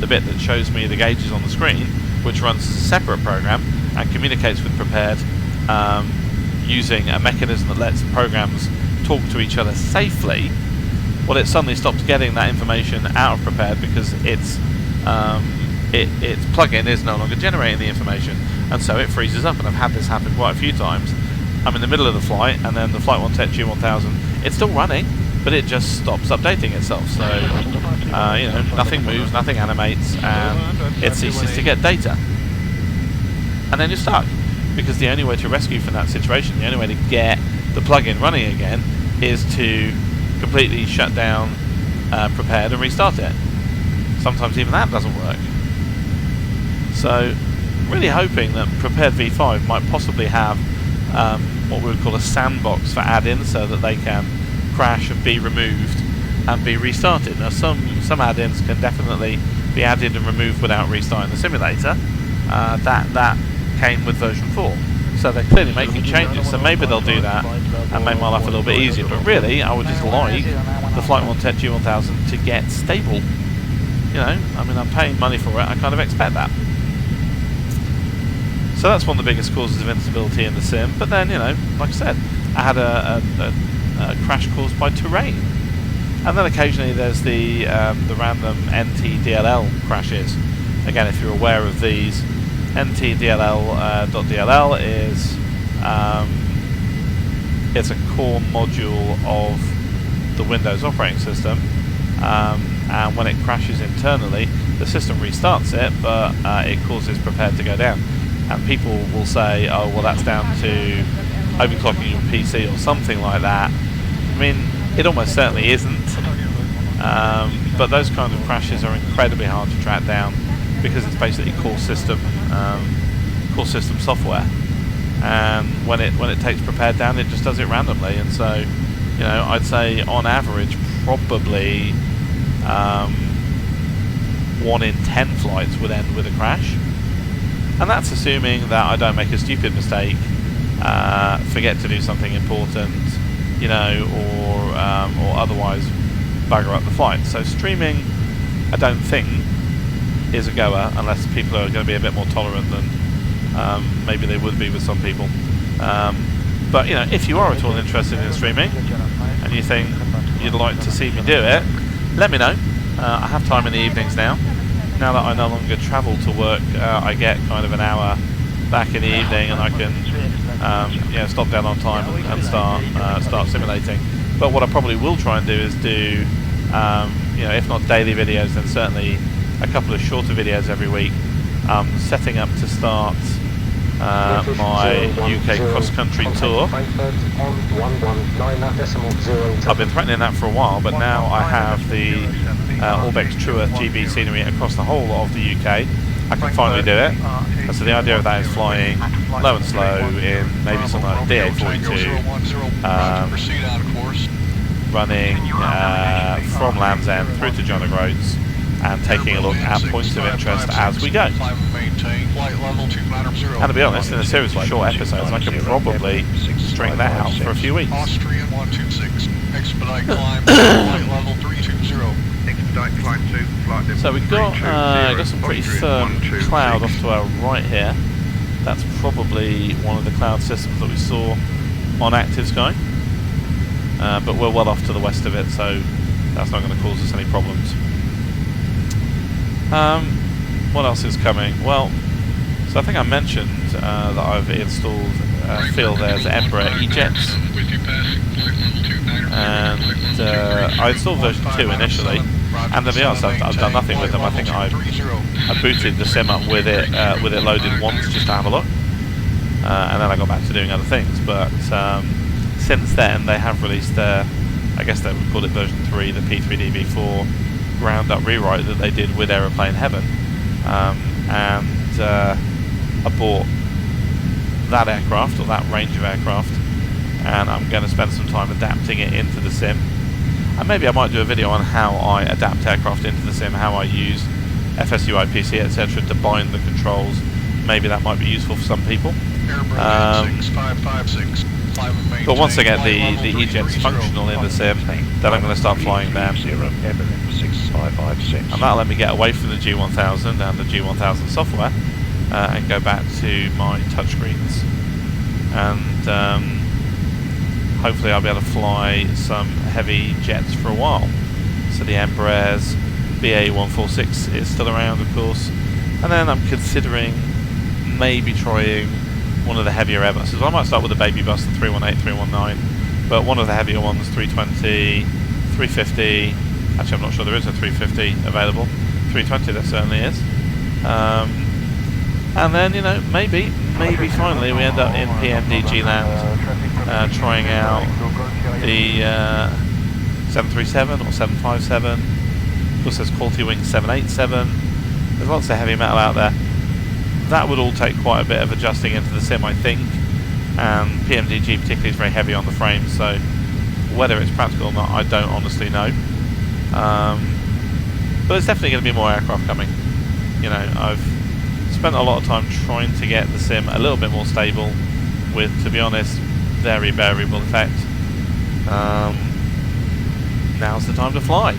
the bit that shows me the gauges on the screen, which runs as a separate program and communicates with prepared using a mechanism that lets programs talk to each other safely. Well, it suddenly stops getting that information out of prepared because its plugin is no longer generating the information, and so it freezes up. And I've had this happen quite a few times. I'm in the middle of the flight, and then the Flight 1 Tech G1000, it's still running, but it just stops updating itself. So nothing moves, nothing animates, and it ceases to get data. And then you're stuck, because the only way to rescue from that situation, the only way to get the plugin running again, is to completely shut down prepared and restart it. Sometimes even that doesn't work. So really hoping that Prepared v5 might possibly have what we would call a sandbox for add-ins, so that they can crash and be removed and be restarted. Now some add-ins can definitely be added and removed without restarting the simulator. That came with version 4. So they're clearly making changes, so maybe they'll do that and make my life a little bit easier. But really, I would just like the Flight 1 Tech G1000 to get stable. I'm paying money for it, I kind of expect that. So that's one of the biggest causes of instability in the sim. But then, like I said, I had a crash caused by terrain. And then occasionally there's the random NT-DLL crashes. Again, if you're aware of these, NT-DLL.DLL is it's a core module of the Windows operating system, and when it crashes internally, the system restarts it, but it causes Prepared to go down. And people will say, oh, well, that's down to overclocking your PC or something like that. I mean, it almost certainly isn't, but those kind of crashes are incredibly hard to track down, because it's basically core system software, and when it takes Prepared down, it just does it randomly. And so, I'd say on average probably 1 in 10 flights would end with a crash, and that's assuming that I don't make a stupid mistake, forget to do something important, or otherwise bugger up the flight. So streaming, I don't think, is a goer unless people are going to be a bit more tolerant than maybe they would be with some people. But if you are at all interested in streaming and you think you'd like to see me do it, let me know. I have time in the evenings now. Now that I no longer travel to work, I get kind of an hour back in the evening, and I can stop down on time and start simulating. But what I probably will try and do is do if not daily videos, then certainly a couple of shorter videos every week, setting up to start my UK cross-country tour. I've been threatening that for a while, but now I have the Orbex True Earth GB scenery across the whole of the UK. I can finally do it. And so the idea of that is flying low and slow in maybe something like DA42, running from Land's End through to John O'Groats, and taking a look at points of interest as we go. And to be honest, in a series of short episodes, I could probably string that out for a few weeks. Austrian 126. Expedite climb, flight level 320. Expedite climb to flight level. So we've got some pretty firm cloud off to our right here. That's probably one of the cloud systems that we saw on active sky. But we're well off to the west of it, so that's not going to cause us any problems. What else is coming? Well, so I think I mentioned that I've installed there's Embraer E-Jets, and I installed version 2 initially, and to be honest, I've done nothing with them. I think I booted the sim up with it loaded once just to have a look, and then I got back to doing other things. But since then, they have released their, I guess they would call it version 3, the Prepar3d v4 ground up rewrite that they did with Aeroplane Heaven, and I bought that aircraft, or that range of aircraft, and I'm going to spend some time adapting it into the sim. And maybe I might do a video on how I adapt aircraft into the sim, how I use FSUI PC, etc. to bind the controls. Maybe that might be useful for some people. But once I get the E-Jets functional in the sim, then I'm going to start flying them. And that'll let me get away from the G1000 and the G1000 software and go back to my touchscreens. And hopefully I'll be able to fly some heavy jets for a while. So the Embraer's BA146 is still around, of course. And then I'm considering maybe trying one of the heavier Airbuses. I might start with a baby bus, the 318, 319, but one of the heavier ones, 320, 350. Actually, I'm not sure there is a 350 available. 320 there certainly is. And then, you know, maybe finally we end up in PMDG land, trying out the 737 or 757. Of course, there's Quality Wing 787. There's lots of heavy metal out there. That would all take quite a bit of adjusting into the sim, I think. And PMDG particularly is very heavy on the frame, so whether it's practical or not, I don't honestly know. But there's definitely going to be more aircraft coming. You know, I've spent a lot of time trying to get the sim a little bit more stable with, to be honest, very variable effect. Now's the time to fly.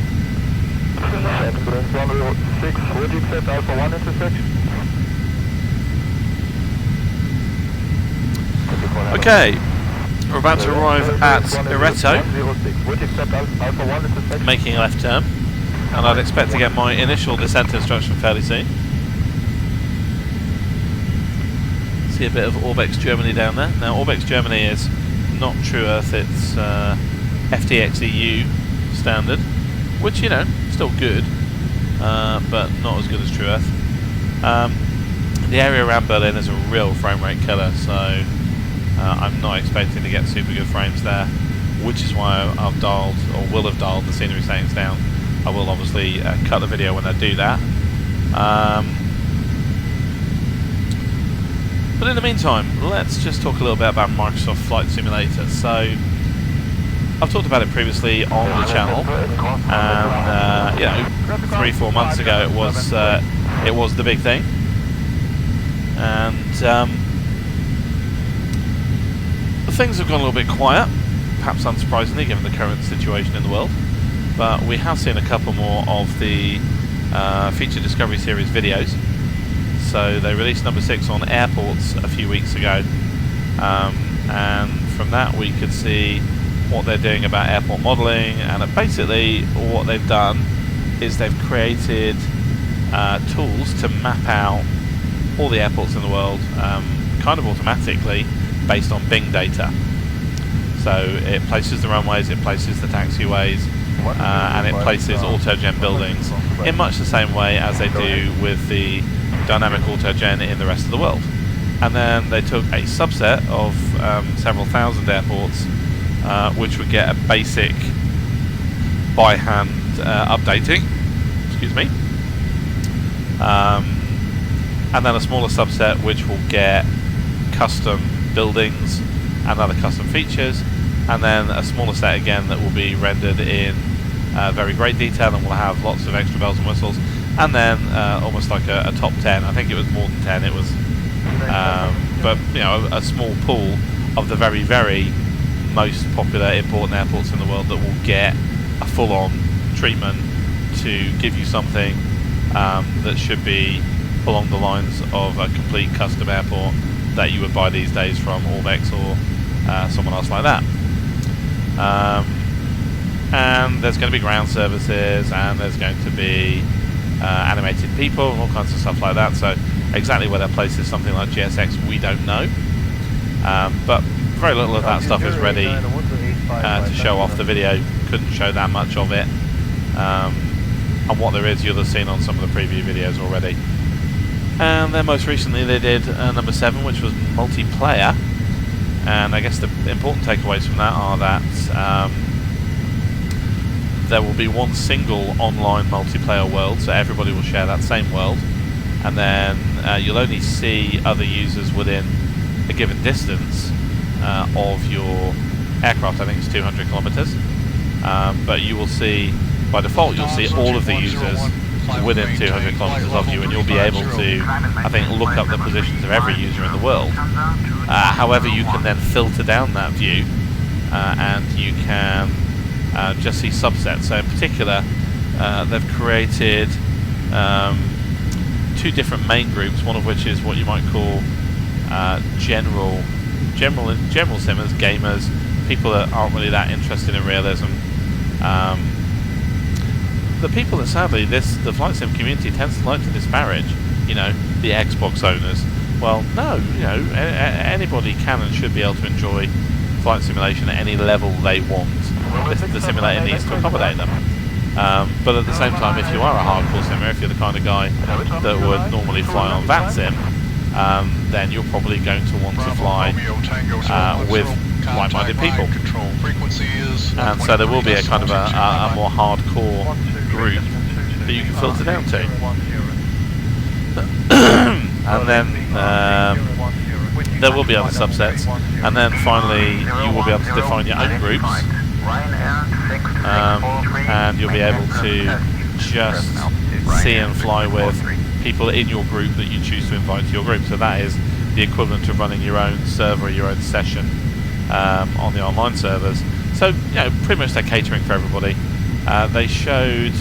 Okay, we're about to arrive at Ireto, making a left turn, and I'd expect to get my initial descent instruction fairly soon. See a bit of Orbex Germany down there. Now Orbex Germany is not True Earth, it's FTXEU standard, which, you know, still good, but not as good as True Earth. The area around Berlin is a real frame rate killer, so I'm not expecting to get super good frames there, which is why I've dialed, or will have dialed, the scenery settings down. I will obviously cut the video when I do that. But in the meantime, let's just talk a little bit about Microsoft Flight Simulator. So, I've talked about it previously on the channel, and you know, 3-4 months ago it was the big thing, and things have gone a little bit quiet, perhaps unsurprisingly given the current situation in the world, but we have seen a couple more of the Feature Discovery Series videos. So they released number 6 on airports a few weeks ago, and from that we could see what they're doing about airport modelling, and basically what they've done is they've created tools to map out all the airports in the world kind of automatically based on Bing data. So it places the runways, it places the taxiways, and it places autogen buildings in much the same way as they do with the dynamic autogen in the rest of the world. And then they took a subset of several thousand airports which would get a basic by hand updating, excuse me, and then a smaller subset which will get custom buildings and other custom features, and then a smaller set again that will be rendered in very great detail, and will have lots of extra bells and whistles. And then almost like a top 10. I think it was more than 10. It was, but you know, a small pool of the very, very most popular important airports in the world that will get a full-on treatment to give you something that should be along the lines of a complete custom airport that you would buy these days from Orbex or someone else like that. And there's going to be ground services, and there's going to be animated people and all kinds of stuff like that. So exactly where that place is something like GSX, we don't know. But very little of that stuff is ready to show off. The video couldn't show that much of it. And what there is, you'll have seen on some of the preview videos already. And then most recently they did number 7, which was multiplayer. And I guess the important takeaways from that are that there will be one single online multiplayer world, so everybody will share that same world. And then you'll only see other users within a given distance of your aircraft. I think it's 200 kilometers. But you will see, by default, you'll see all of the users within 200 kilometers of you, and you'll be able to, I think, look up the positions of every user in the world. However, you can then filter down that view, and you can just see subsets. So in particular, they've created 2 different main groups, one of which is what you might call general simmers, gamers, people that aren't really that interested in realism. The people that sadly the flight sim community tends to like to disparage, you know, the Xbox owners. Well, no, you know, anybody can and should be able to enjoy flight simulation at any level they want. The simulator needs to accommodate them. But at the same time, if you are a hardcore simmer, if you're the kind of guy that would normally fly on VATSIM, then you're probably going to want to fly with like-minded people. And so there will be a kind of a more hardcore group that you can filter down to. And then there will be other subsets, and then finally you will be able to define your own groups, and you'll be able to just see and fly with people in your group that you choose to invite to your group. So that is the equivalent of running your own server, your own session on the online servers. So, you know, pretty much they're catering for everybody. They showed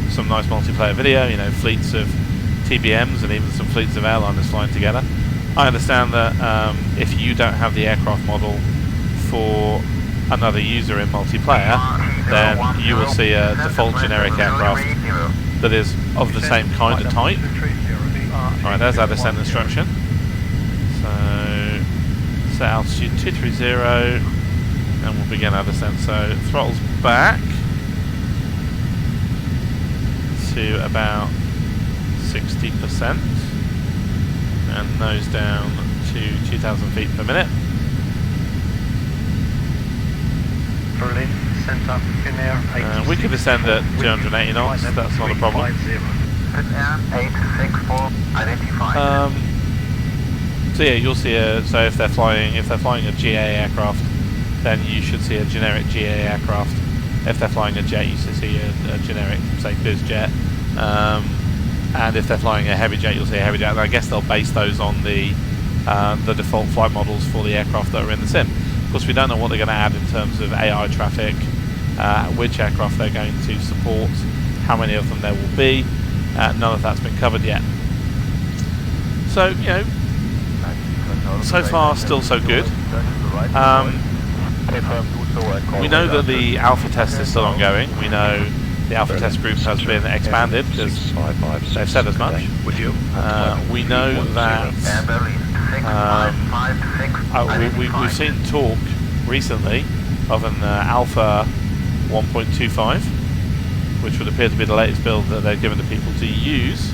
some nice multiplayer video, you know, fleets of TBMs and even some fleets of airliners flying together. I understand that if you don't have the aircraft model for another user in multiplayer, then you will see a default generic aircraft that is of the same kind of type. Alright, there's our descent instruction. So, set altitude 230, and we'll begin our descent. So, throttles back to about 60%, and nose down to 2,000 feet per minute. Berlin, sent up in air. We can descend at 280 knots, that's not a problem. So yeah, you'll see so if they're flying a GA aircraft, then you should see a generic GA aircraft. If they're flying a jet, you should see a generic, say, biz jet. And if they're flying a heavy jet, you'll see a heavy jet. And I guess they'll base those on the default flight models for the aircraft that are in the sim. Of course, we don't know what they're going to add in terms of AI traffic, which aircraft they're going to support, how many of them there will be. None of that's been covered yet. So, you know, so far still so good. We know that the alpha test is still ongoing. We know the alpha test group has been expanded because they've said as much. We know that we've seen talk recently of an alpha 1.25, which would appear to be the latest build that they've given to people to use.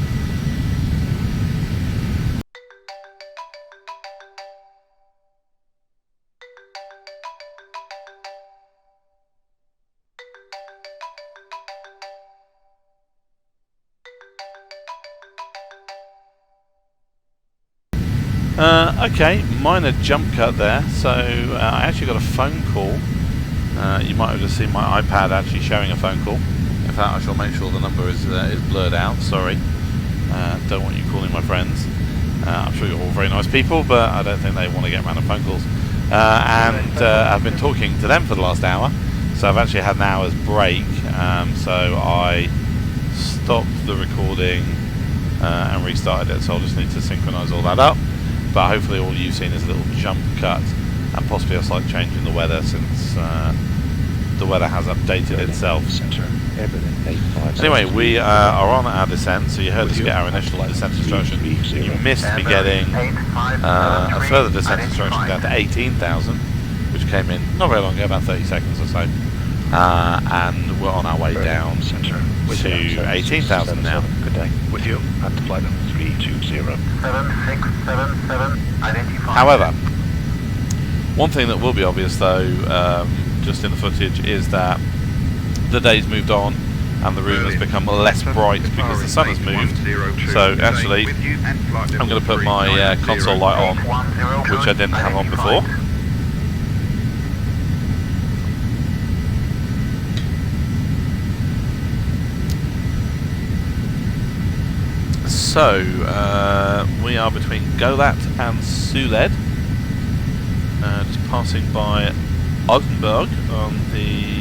Okay, minor jump cut there. So I actually got a phone call You might have just seen my iPad actually showing a phone call. In fact, I shall make sure the number is blurred out. Sorry, don't want you calling my friends. I'm sure you're all very nice people, but I don't think they want to get random phone calls. I've been talking to them for the last hour, so I've actually had an hour's break. So I stopped the recording and restarted it. So I'll just need to synchronise all that up. But hopefully, all you've seen is a little jump cut and possibly a slight change in the weather since the weather has updated itself. Anyway, we are on our descent, so you heard us get our initial descent instruction. You missed me getting a further descent instruction down to 18,000, which came in not very long ago, about 30 seconds or so. And we're on our way down to 18,000 now. Good day. With you at flight level 320. 7677 identified. However, one thing that will be obvious though, just in the footage, is that the day's moved on and the room has become less bright because the sun has moved. So actually, I'm going to put my console light on, which I didn't have on before. So, we are between Golat and Suled, just passing by Oldenburg on the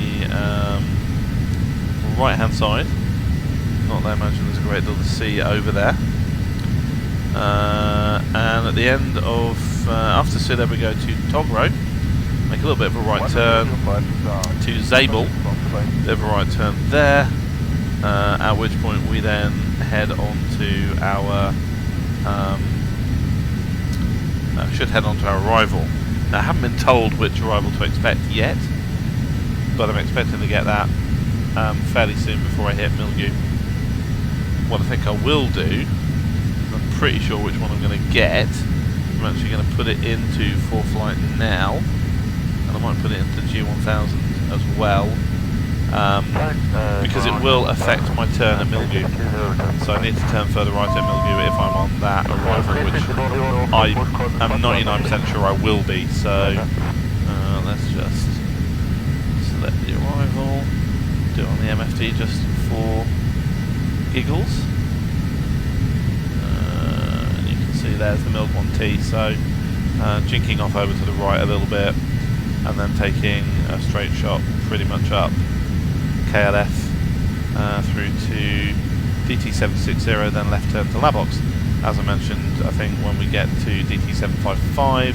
right hand side. Not that I imagine there's a great deal to see over there. And at the end of, after Suled we go to Togro, make a little bit of a right turn to Zabel, bit of a right turn there, at which point we then head on to our should head on to our arrival. Now I haven't been told which arrival to expect yet, but I'm expecting to get that fairly soon before I hit Mildew. What I think I will do, I'm pretty sure which one I'm going to get. I'm actually going to put it into for flight now, and I might put it into G1000 as well. Because it will affect my turn at Mildew, so I need to turn further right at Mildew if I'm on that arrival, which I am 99% sure I will be. So let's just select the arrival, do it on the MFD just for giggles, and you can see there's the Milk 1T. So jinking off over to the right a little bit, and then taking a straight shot pretty much up KLF through to DT760, then left turn to Labox. As I mentioned, I think when we get to DT755,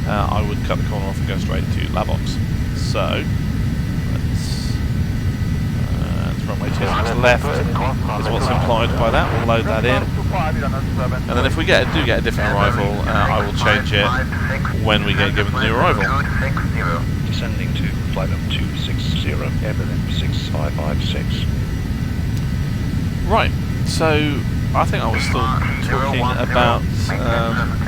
I would cut the corner off and go straight to Labox. So, let's runway 26 left is what's implied by that. We'll load that in. And then if we do get a different arrival, I will change it when we get given the new arrival. Descending to flight level 260, Evelyn 6556. Right, so I think I was still talking about.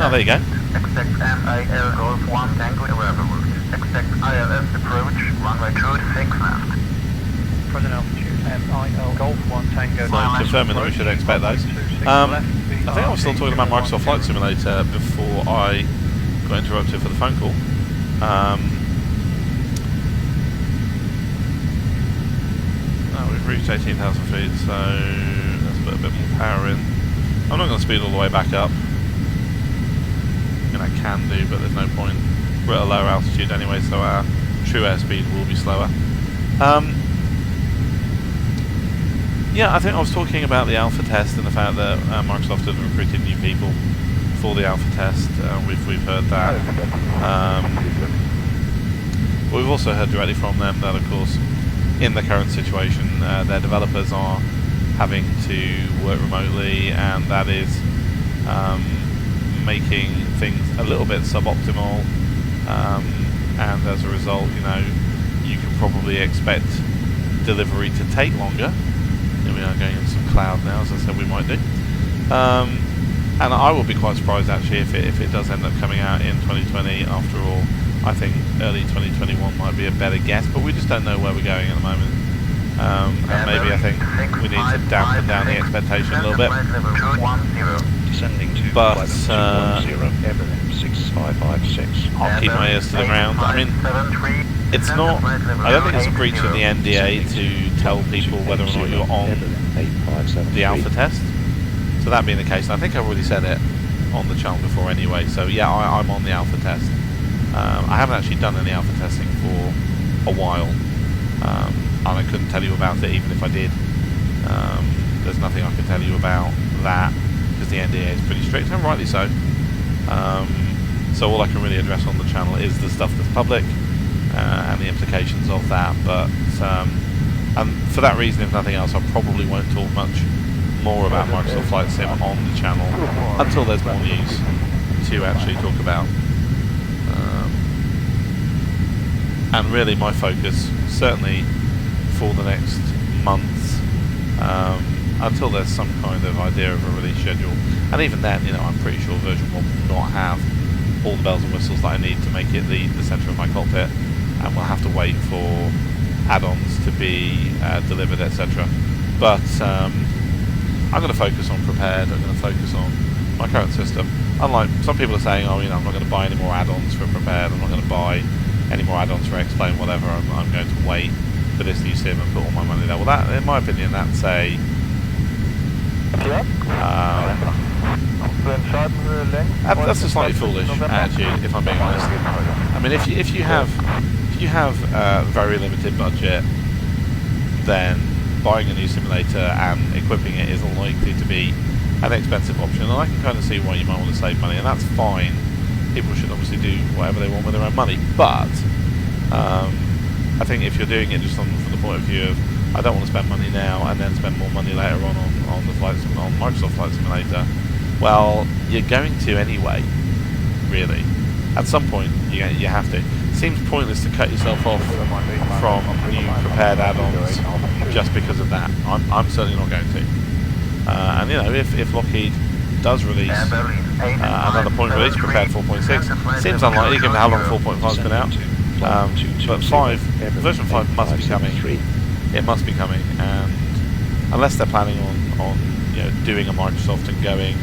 Oh, there you go. Expect MIL Golf 1 Tango arrival route. Expect ILS approach runway 26 left. Present altitude MIL Golf 1 Tango. So confirming that we should expect those. I think I was still talking about Microsoft Flight Simulator before I got interrupted for the phone call. We've reached 18,000 feet, so let's put a bit more power in. I'm not going to speed all the way back up. I mean, I can do, but there's no point. We're at a lower altitude anyway, so our true airspeed will be slower. Yeah, I think I was talking about the alpha test and the fact that Microsoft had recruited new people for the alpha test. We've heard that. But we've also heard directly from them that, of course, in the current situation, their developers are having to work remotely, and that is making things a little bit suboptimal. And as a result, you can probably expect delivery to take longer. Here we are going into some cloud now, as I said we might do. And I will be quite surprised actually if it does end up coming out in 2020 after all. I think early 2021 might be a better guess, but we just don't know where we're going at the moment. And maybe I think we need to dampen down the expectation a little bit. But I'll keep my ears to the ground. I mean, it's not. I don't think it's a breach of the NDA to tell people whether or not you're on the alpha test. So that being the case, and I think I've already said it on the channel before anyway. So yeah, I'm on the alpha test. I haven't actually done any alpha testing for a while, and I couldn't tell you about it even if I did. There's nothing I can tell you about that because the NDA is pretty strict, and rightly so. So all I can really address on the channel is the stuff that's public and the implications of that. But and for that reason, if nothing else, I probably won't talk much more about Microsoft Flight Sim on the channel until there's more news to actually talk about. And really my focus, certainly for the next month, until there's some kind of idea of a release schedule, and even then, you know, I'm pretty sure version 1 will not have all the bells and whistles that I need to make it the centre of my cockpit, and we'll have to wait for add-ons to be delivered, etc. But I'm going to focus on Prepared. I'm going to focus on my current system. Unlike some people are saying, oh, you know, I'm not going to buy any more add-ons for Prepared. I'm not going to buy any more add-ons for Explain, whatever. I'm going to wait for this new sim and put all my money there. Well, that, in my opinion, that's a that's a slightly foolish attitude, if I'm being honest. I mean, if you have a very limited budget, then buying a new simulator and equipping it is unlikely to be an expensive option, and I can kind of see why you might want to save money, and that's fine. People should obviously do whatever they want with their own money, but I think if you're doing it just from the point of view of I don't want to spend money now and then spend more money later on the on Microsoft Flight Simulator, well, you're going to anyway, really. At some point, you have to. It seems pointless to cut yourself off from new Prepared add-ons just because of that. I'm certainly not going to. And you know, if Lockheed does release another point release, Prepared 4.6, seems unlikely given how long 4.5's been out. But version 5 must be coming. It must be coming, and unless they're planning on you know, doing a Microsoft and going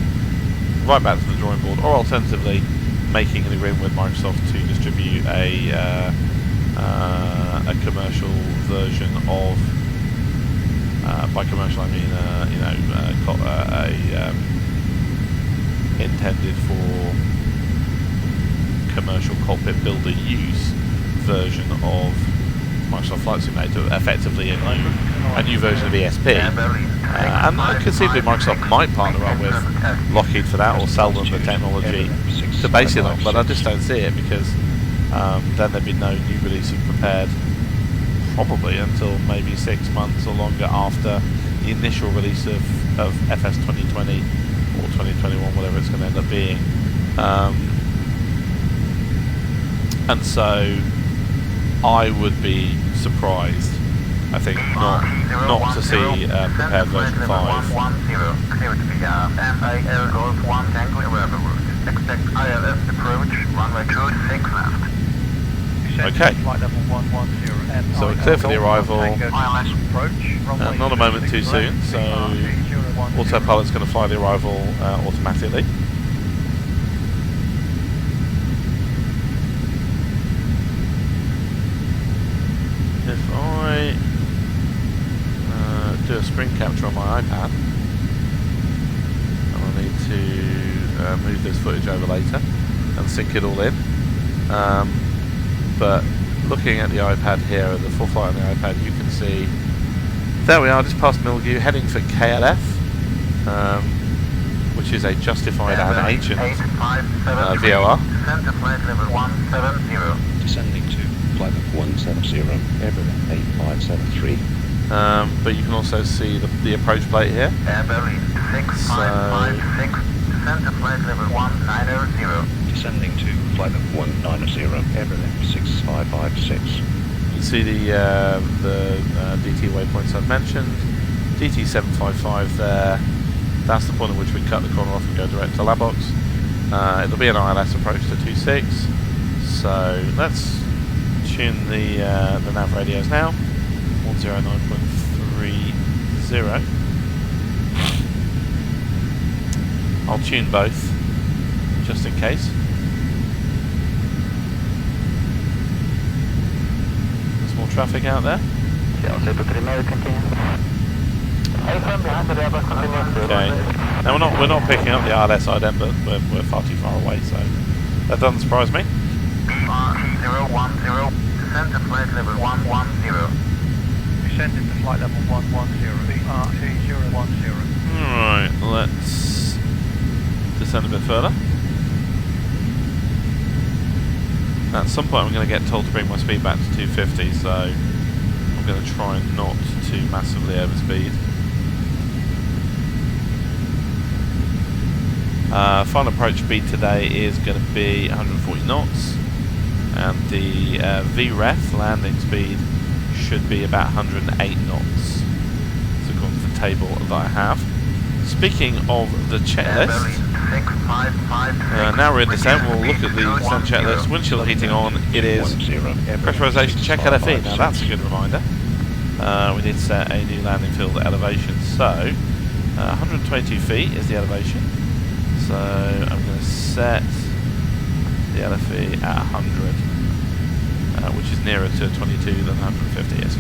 right back to the drawing board, or alternatively making an agreement with Microsoft to distribute a commercial version of, by commercial I mean you know, intended for commercial cockpit builder use version of Microsoft Flight Simulator, effectively a new version of ESP, and conceivably Microsoft might partner up with Lockheed for that, or sell them the technology to base it on, but I just don't see it, because then there'd be no new release of Prepared probably until maybe 6 months or longer after the initial release of FS 2020 or 2021, whatever it's going to end up being. And so I would be surprised, I think, not to see Prepared version 5. Expect ILS approach, runway 26 left. Okay. So we're clear for the arrival. Not a moment too soon, so autopilot's going to fly the arrival automatically. If I do a screen capture on my iPad, and I'll need to move this footage over later and sync it all in. But looking at the iPad here, at the full flight on the iPad, you can see there we are, just past Mildew, heading for KLF, which is a justified and ancient VOR. Descending to flight level 170, Airborne 8573. But you can also see the approach plate here. Airborne 6556, descend to flight level 190. Descending to flight level 190, Airborne 6556. You can see the DT waypoints I've mentioned. DT 755 there. That's the point at which we cut the corner off and go direct to Labbox. It'll be an ILS approach to 26. So let's tune the nav radios now. 109.30. I'll tune both, just in case. traffic out there. Okay. Now we're not picking up the ILS ident, but we're far too far away, so that doesn't surprise me. BRT010, descend to flight level 110. Descend into flight level 110, BRT010. Alright, let's descend a bit further. At some point I'm going to get told to bring my speed back to 250, so I'm going to try not to massively overspeed. Final approach speed today is going to be 140 knots, and the VREF landing speed should be about 108 knots, so according to the table that I have. Speaking of the checklist, now we're in descent. We'll look at the descent checklist. Windshield heating on. It is pressurization check LFE. Now that's a good reminder. We need to set a new landing field elevation. So 122 feet is the elevation. So I'm going to set the LFE at 100, which is nearer to 22 than 150 is.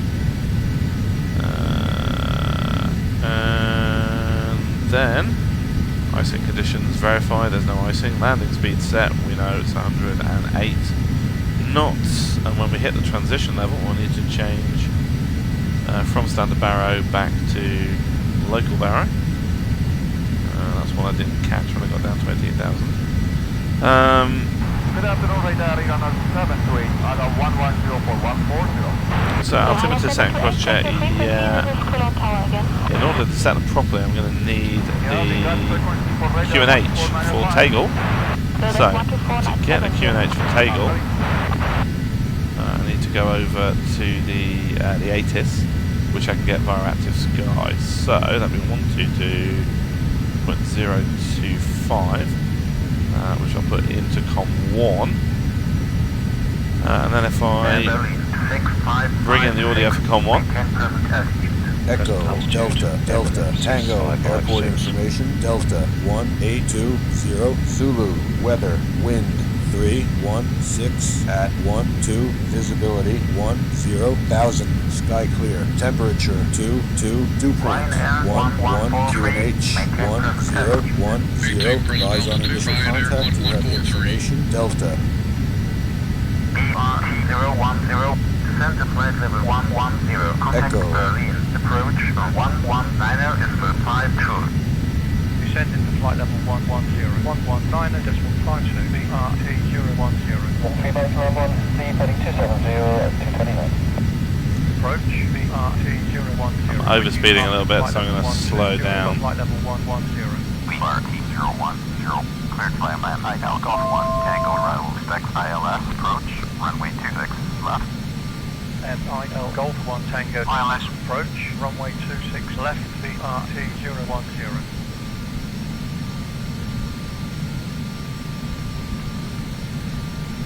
And then icing conditions verified, there's no icing. Landing speed set, we know it's 108 knots. And when we hit the transition level, we'll need to change from standard baro back to local baro. That's one I didn't catch when I got down to 18,000. Good afternoon, radar on 728, on 1104140. So altimeter setting cross check, yeah. In order to set them properly, I'm going to need the QNH for Tegel. So to get the QNH for Tegel, I need to go over to the ATIS, which I can get via Active Sky. So that'd be 122.025. Which I'll put into COM 1, and then if I bring in the audio for COM 1, Echo, Delta, Tango, airport information, Delta 180, Zulu, weather, wind 316 at 12, visibility 10,000, sky clear, temperature 22, dew point 11, QNH 1010, eyes on initial contact, you have the information, Delta. BRT010, descend to flight level 110, contact Echo. Berlin, approach 119er is for 52. Descend into flight level 110, 119.52, BRT010. Approach BRT010. I'm overspeeding a little bit, so I'm going to slow down. Flight level 110. BRT010, cleared to land Untitled Golf 1, Tango arrival, expect ILS, approach, runway 26 left. FIL Golf 1 Tango ILS, approach, runway 26 left, BRT010.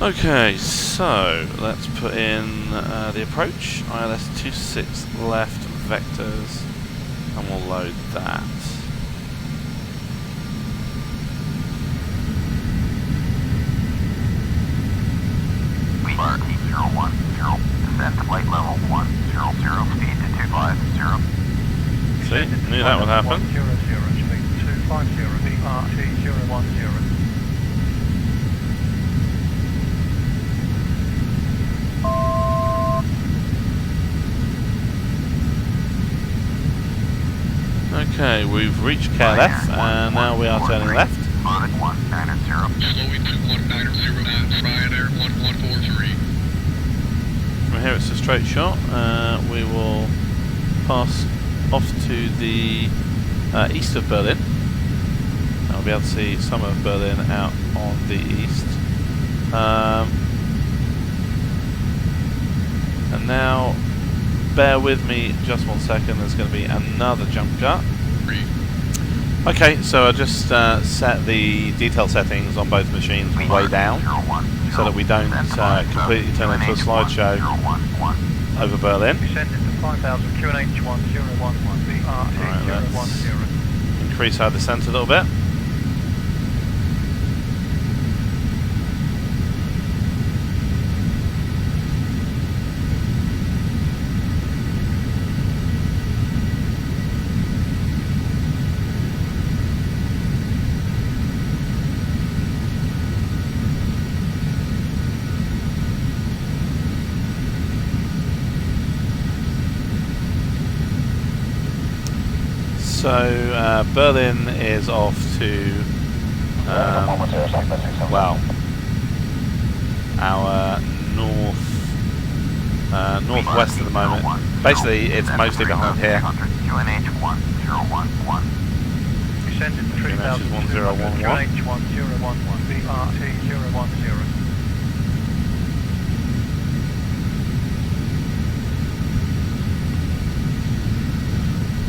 Okay, so let's put in the approach, ILS 26 left vectors, and we'll load that. BRT010, descend to flight level 100, speed to 250. See, knew that would happen. 100, speed 250, BRT010. Okay, we've reached KLF, and now we are turning left. Slowing to 190 knots, Ryanair 1143. From here it's a straight shot. We will pass off to the east of Berlin. I'll be able to see some of Berlin out on the east. And now, bear with me just 1 second, there's going to be another jump cut. Okay, so I just set the detail settings on both machines way down, so that we don't completely turn into a slideshow over Berlin. Descend into 5000, QNH 1011, BRT010. Increase our descent a little bit. So Berlin is off to well, our northwest at the moment. Basically, it's mostly behind here. Descended to 3000. 1011. QNH1011. BRT010.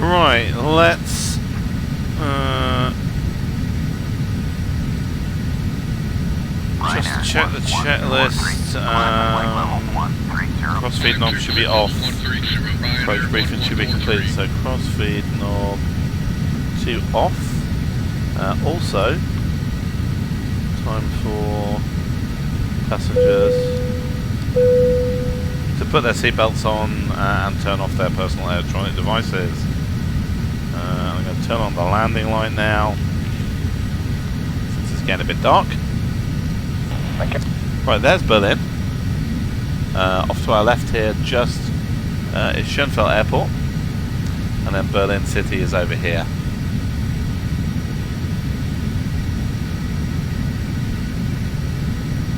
Right, let's just check the checklist. Crossfeed knob should be off. Approach briefing should be complete. So crossfeed knob to off. Also, time for passengers to put their seatbelts on and turn off their personal electronic devices. I'm going to turn on the landing light now, since it's getting a bit dark. Thank you. Right, there's Berlin. Off to our left here, just is Schönefeld Airport, and then Berlin City is over here.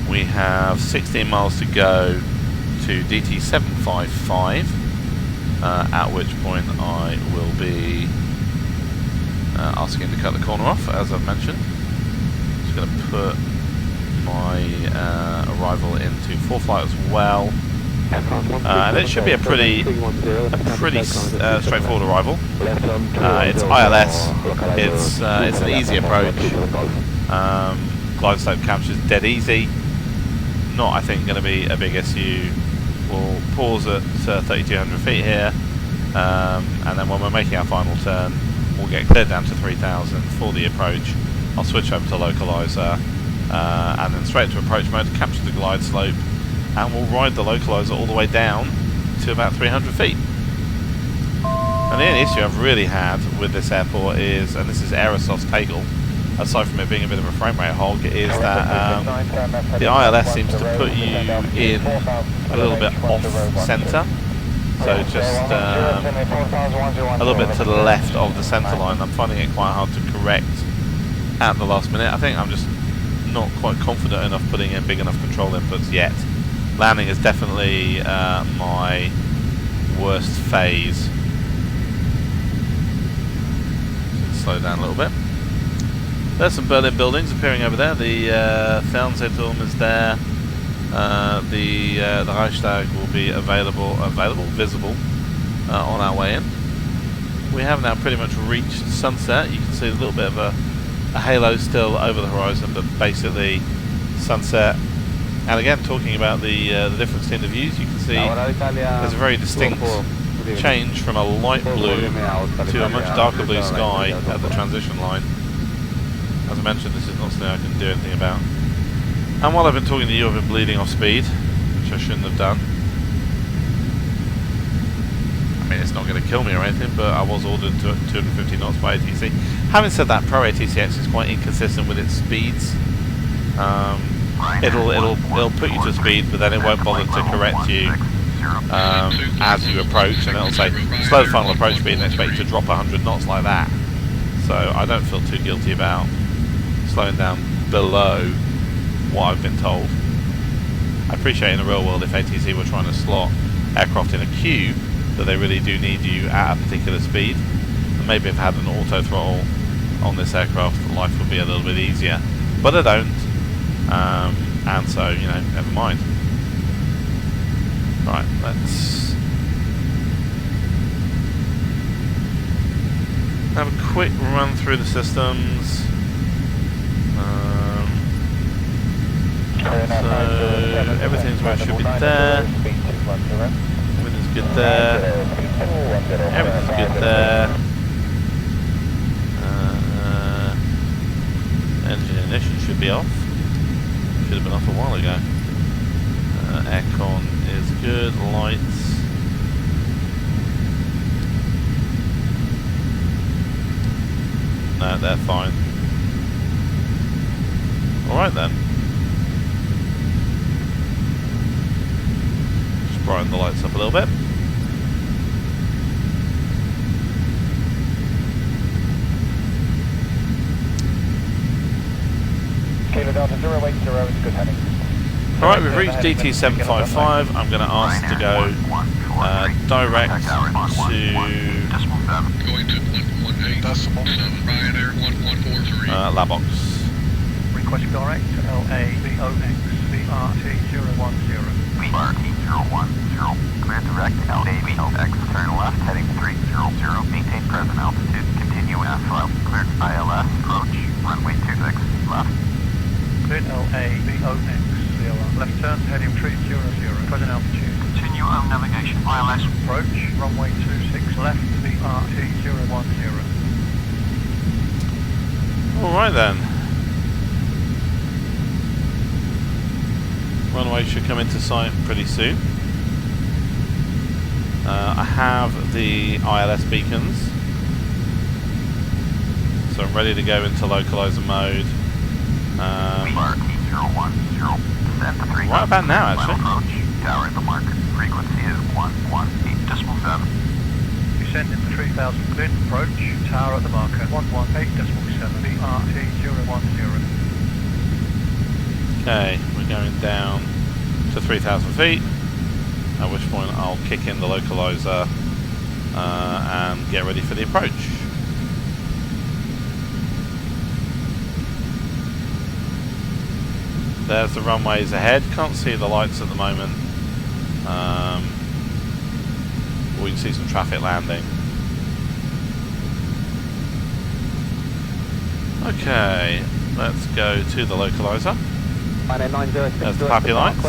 We have 16 miles to go to DT 755, at which point I will be asking to cut the corner off, as I've mentioned. Just going to put my arrival into full flight as well, and it should be a pretty straightforward arrival. It's ILS. It's an easy approach. Glide slope capture is dead easy. Not, I think, going to be a big issue. We'll pause at 3,200 feet here, and then when we're making our final turn, we'll get cleared down to 3,000 for the approach. I'll switch over to localizer, and then straight to approach mode to capture the glide slope, and we'll ride the localizer all the way down to about 300 feet. And the only issue I've really had with this airport is, and this is Aerosoft's Tegel, aside from it being a bit of a frame rate hog, is that the ILS seems to put you in a little bit off centre, so just a little bit to the left of the centre line. I'm finding it quite hard to correct at the last minute. I think I'm just not quite confident enough putting in big enough control inputs yet. Landing is definitely my worst phase. Slow down a little bit. There's some Berlin buildings appearing over there. The Fernsehturm is there. The Reichstag will be visible on our way in. We have now pretty much reached sunset. You can see a little bit of a halo still over the horizon, but basically sunset. And again, talking about the difference in the views, you can see there's a very distinct change from a light blue to a much darker blue sky at the transition line. As I mentioned, this is not something I can do anything about. And while I've been talking to you, I've been bleeding off speed, which I shouldn't have done. I mean, it's not going to kill me or anything, but I was ordered to 250 knots by ATC. Having said that, Pro ATCX is quite inconsistent with its speeds. It'll put you to speed, but then it won't bother to correct you as you approach, and it'll say slow the final approach speed and expect you to drop 100 knots like that. So I don't feel too guilty about slowing down below what I've been told. I appreciate in the real world if ATC were trying to slot aircraft in a queue, that they really do need you at a particular speed. And maybe if I had an auto throttle on this aircraft, life would be a little bit easier. But I don't, and so, you know, never mind. Right, let's have a quick run through the systems. So everything's where it should be there. Everything's good there. Everything's good there. Engine ignition should be off. Should have been off a while ago. Aircon is good. Lights. No, they're fine. Alright then. Just brighten the lights up a little bit. 1080 is good heading. Alright, we've reached DT755. I'm going to ask to go direct to Going to 118.7. Ryanair 1143. Labox. Request direct to LABOX BRT010. BRT010. Clear direct LABOX. Turn left, heading 300. Maintain present altitude. Continue FL. Clear ILS. Approach. Runway 26 left. Cleared LABOX. Left turn heading 300. Present altitude. Continue on navigation. ILS. Approach. Runway 26 left. BRT010. Alright then. Runway should come into sight pretty soon. I have the ILS beacons, so I'm ready to go into localizer mode. Right about now, actually. Tower at the mark. Frequency is 118.7. Descend into 3000. Cleared approach. Tower at the marker. 118.7. BRT010. Okay, we're going down to 3,000 feet, at which point I'll kick in the localizer and get ready for the approach. There's the runways ahead. Can't see the lights at the moment. We can see some traffic landing. Okay, let's go to the localizer. There's the Pappy lights.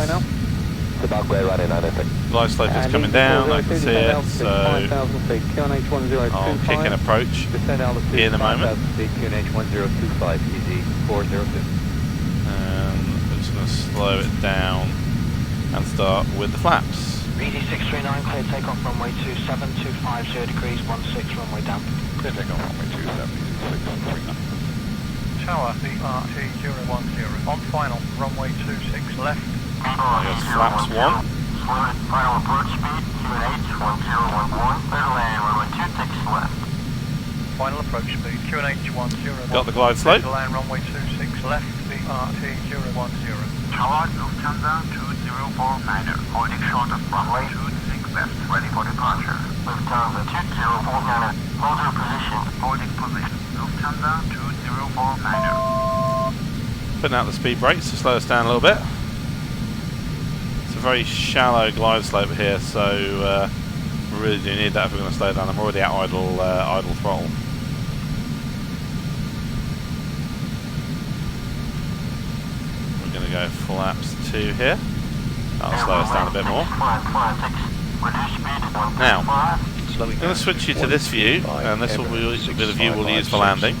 Glide slope is coming down, I can see it, so I'll kick in approach in a moment. And I'm just going to slow it down and start with the flaps. BD639, clear takeoff runway 27, 250 degrees, 16 runway damp. Clear takeoff runway 27, 639. Tower BRT010. On final, runway 26 left. There's flaps 1. Final approach speed, QNH 1011. Clear to land, runway 26 left. Final approach speed, QNH 101. Got the glide slope. Clear to land, runway 26 left, BRT010. Tower, Lufthansa 204 holding short of runway 26 left, ready for departure. Lufthansa 204 hold your position, holding position. Lufthansa 204 Putting out the speed brakes to slow us down a little bit. It's a very shallow glide slope here, so we really do need that if we're going to slow down. I'm already at idle throttle. We're going to go flaps 2 here. That'll slow us down a bit more. Now, I'm going to switch you to this view, and this will be the view we'll use for landing.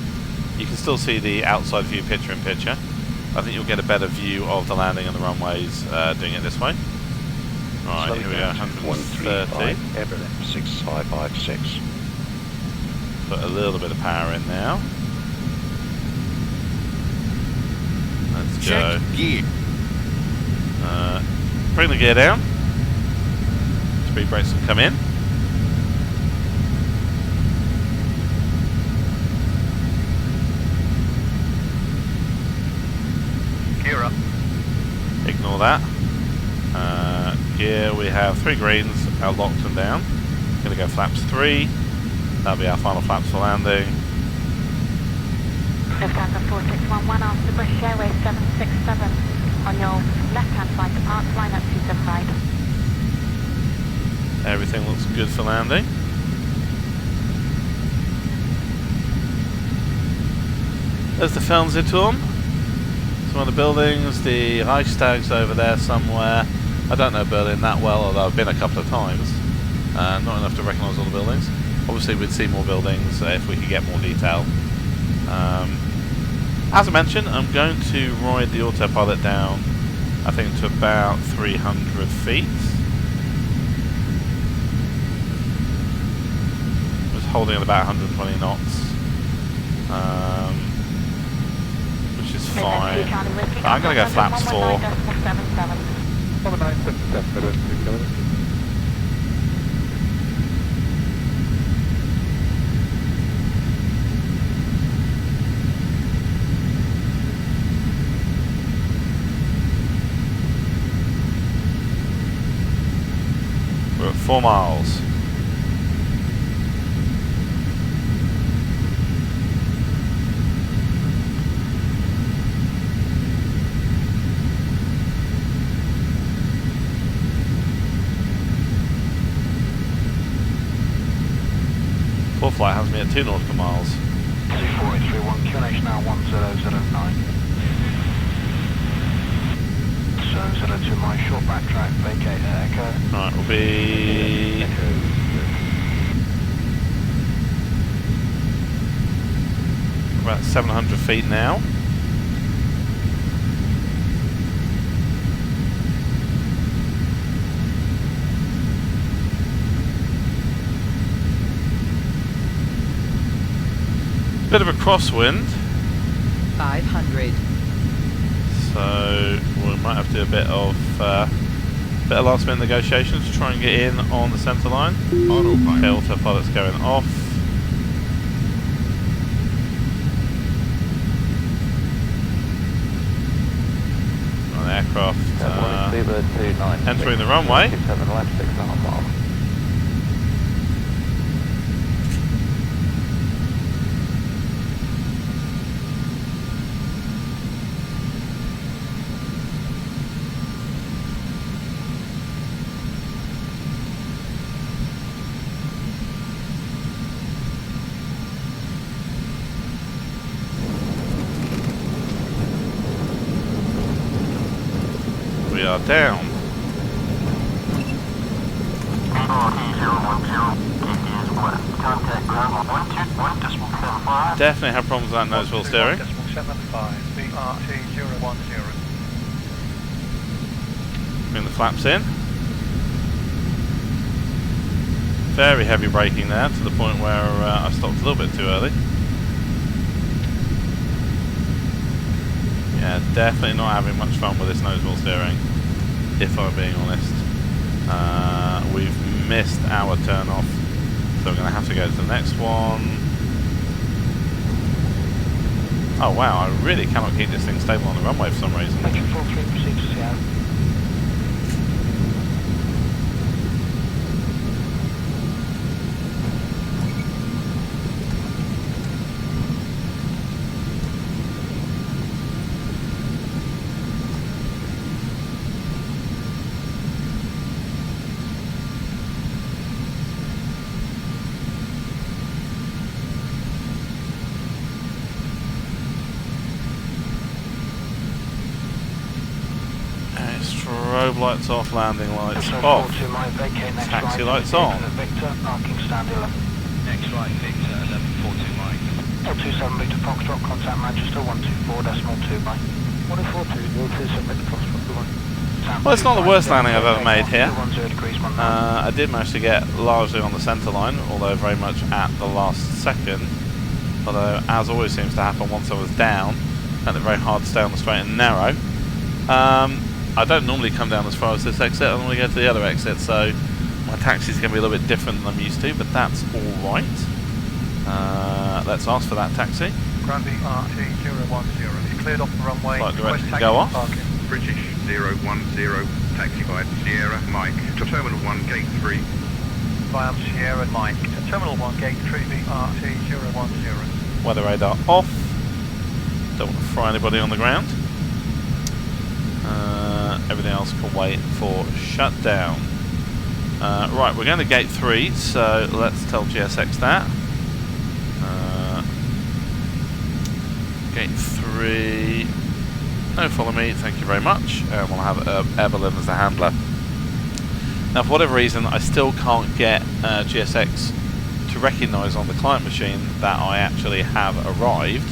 You can still see the outside view picture-in-picture. I think you'll get a better view of the landing and the runways doing it this way. Right, here we go, 130. 6556. Put a little bit of power in now. Let's go. Gear. Bring the gear down. Speed brakes will come in. Gear up. Ignore that. Gear, we have 3 greens, out locked and down. Going to go flaps 3. That'll be our final flaps for landing. Lufthansa 4611 after British Airways 767. On your left-hand side, depart, line up 275. Everything looks good for landing. There's the Fernsehturm. Some of the buildings, the Reichstag's over there somewhere. I don't know Berlin that well, although I've been a couple of times. Not enough to recognise all the buildings. Obviously we'd see more buildings if we could get more detail. As I mentioned, I'm going to ride the autopilot down, I think, to about 300 feet. I was holding at about 120 knots. Which is fine. I'm going to go flaps 4. 4 miles. Full flight has me at 2 nautical miles. 4831, QNH now 1009. So 02 miles, short backtrack, vacate Echo. Right, we'll be... about 700 feet now. Bit of a crosswind. 500. So we might have to do a bit of last minute negotiations to try and get in on the centre line. Autopilot. Okay, autopilot's going off. Right, the aircraft entering the runway. We are down. Definitely have problems with that nose wheel steering. Bring the flaps in. Very heavy braking there to the point where I stopped a little bit too early. Yeah, definitely not having much fun with this nose wheel steering, if I'm being honest. We've missed our turn off, so we're going to have to go to the next one. Oh wow, I really cannot keep this thing stable on the runway for some reason. Metro 43, proceed to Seattle. Strobe lights off, landing lights off, taxi lights on. Victor, parking stand 11. Next right, Victor, 1142 Mike. 027 Victor Foxtrot, contact Manchester 124.2 by 142, 027 Victor Foxtrot. Well, it's not the worst landing I've ever made here. I did manage to get largely on the centre line, although very much at the last second. Although, as always seems to happen once I was down, I found it very hard to stay on the straight and narrow. I don't normally come down as far as this exit, I normally go to the other exit, so my taxi's going to be a little bit different than I'm used to, but that's alright. Let's ask for that taxi. Granby RT010, you cleared off the runway. Flight director to go off. British 010, taxi by Sierra Mike to Terminal 1, Gate 3. Via Sierra Mike to Terminal 1, Gate 3, RT010. Weather radar off. Don't want to fry anybody on the ground. Everything else can wait for shutdown. Right, we're going to gate 3, so let's tell GSX that. Gate 3, no follow me, thank you very much. And we'll have Evelyn as the handler. Now for whatever reason I still can't get GSX to recognise on the client machine that I actually have arrived,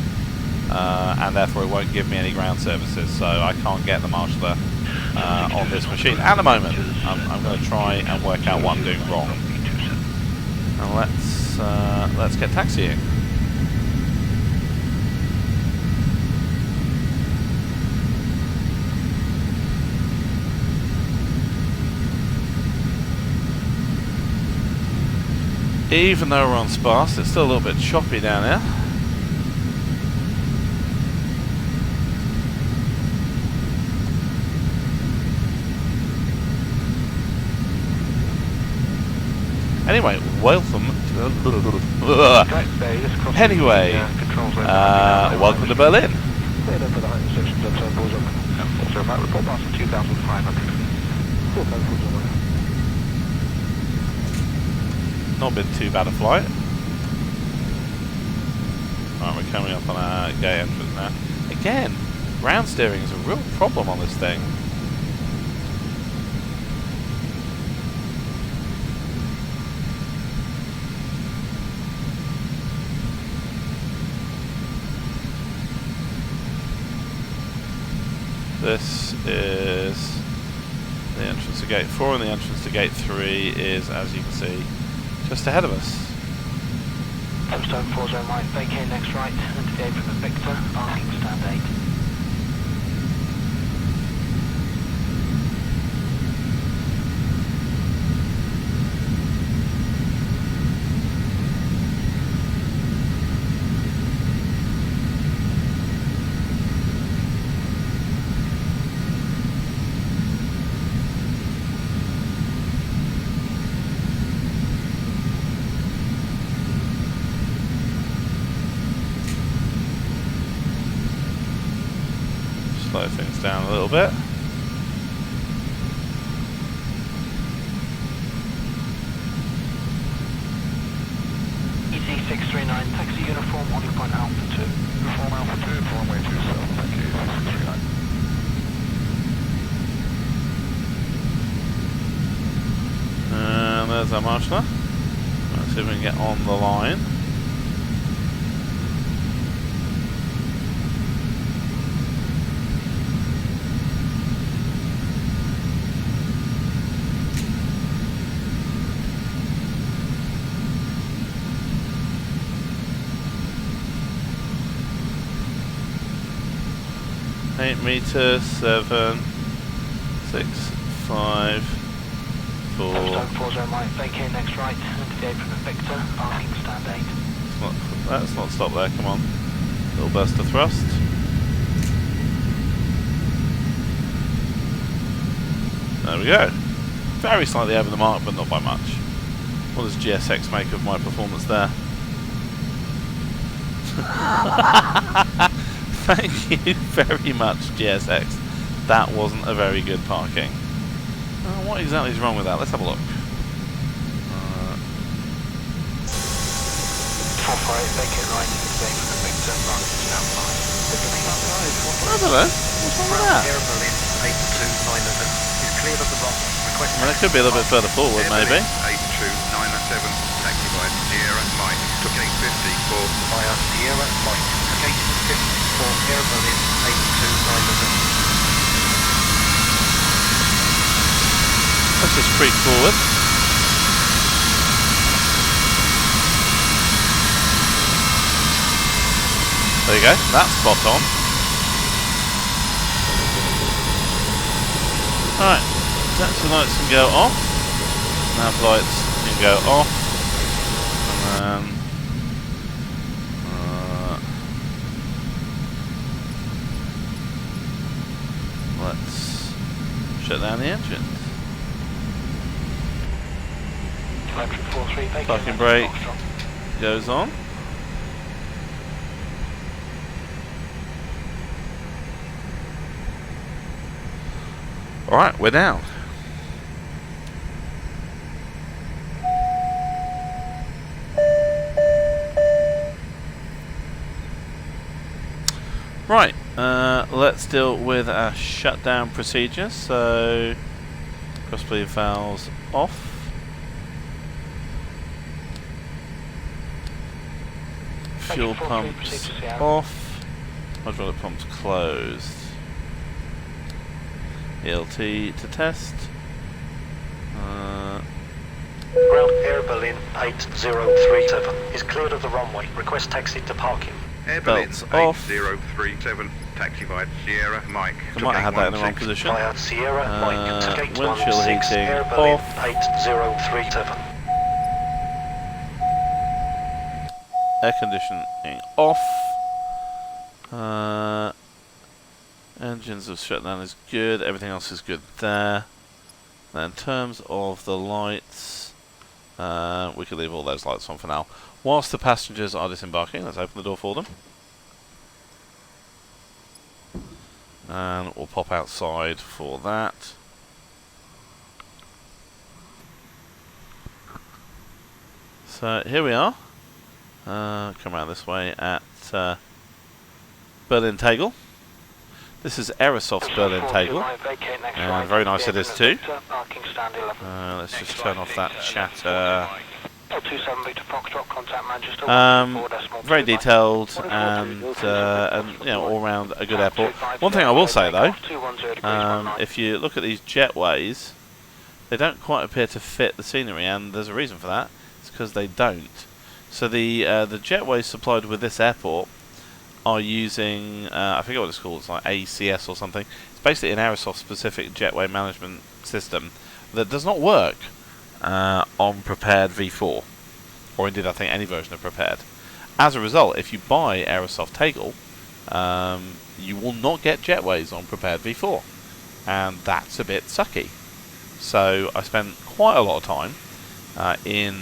and therefore it won't give me any ground services, so I can't get the marshaller on this machine at the moment. I'm going to try and work out what I'm doing wrong. And let's get taxiing. Even though we're on sparse, it's still a little bit choppy down here. Anyway, welcome to... Anyway, welcome to Berlin. Not been too bad a flight. Right, we're coming up on our gate entrance now. Again, ground steering is a real problem on this thing. This is the entrance to gate 4, and the entrance to gate 3 is, as you can see, just ahead of us. Tombstone 40 right, vacate next right, and today from the Victor, parking stand 8. Slow things down a little bit. EC639, taxi uniform, occupant Alpha 2. Uniform Alpha 2, runway 27, thank you, EC639. And there's our marshaller. Let's see if we can get on the line. Meters, 7, 6, 5, 4. Tombstone 40 right, vacate next right, and today from the Victor, parking stand 8. Let's not stop there, come on. Little burst of thrust. There we go. Very slightly over the mark, but not by much. What does GSX make of my performance there? Thank you very much, GSX. That wasn't a very good parking. What exactly is wrong with that? Let's have a look. 448, vacate right, today from the Victor, parking stand 5. I don't know. What's wrong with that? Well, it could be a little bit further forward, maybe. 8297, taxi by Sierra Mike, took 850 for via Sierra Mike, gate 54, Air Berlin, 8297. Let's just creep forward. There you go, that's spot on. Alright, taxi lights can go off, nav lights can go off, and then let's shut down the engine. Parking brake goes on. Alright, we're down. Right, let's deal with our shutdown procedure. So, crossbleed valves off. Fuel pumps off. Hydraulic pumps closed. ELT to test. Ground Air Berlin 8037 is cleared of the runway. Request taxi to parking. Air Berlin Belts off. 8037, taxi by Sierra Mike. I might have had that in the wrong position. Via Sierra Mike to gate windshield 16, heating Air Berlin off. 8037. Air conditioning off. Engines of shutdown is good. Everything else is good there. Now in terms of the lights, We could leave all those lights on for now. Whilst the passengers are disembarking, let's open the door for them. And we'll pop outside for that. So here we are. Come around this way at Berlin Tegel. This is Aerosoft's Berlin Tegel, and very nice it is too. Let's just turn off that chatter. Very detailed and you know, all round a good airport. One thing I will say though, if you look at these jetways, they don't quite appear to fit the scenery, and there's a reason for that. It's because they don't. So the jetways supplied with this airport are using, I forget what it's called, it's like ACS or something. It's basically an Aerosoft specific jetway management system that does not work on Prepared v4, or indeed I think any version of Prepared. As a result, if you buy Aerosoft Tegel, you will not get jetways on Prepared v4, and that's a bit sucky. So I spent quite a lot of time in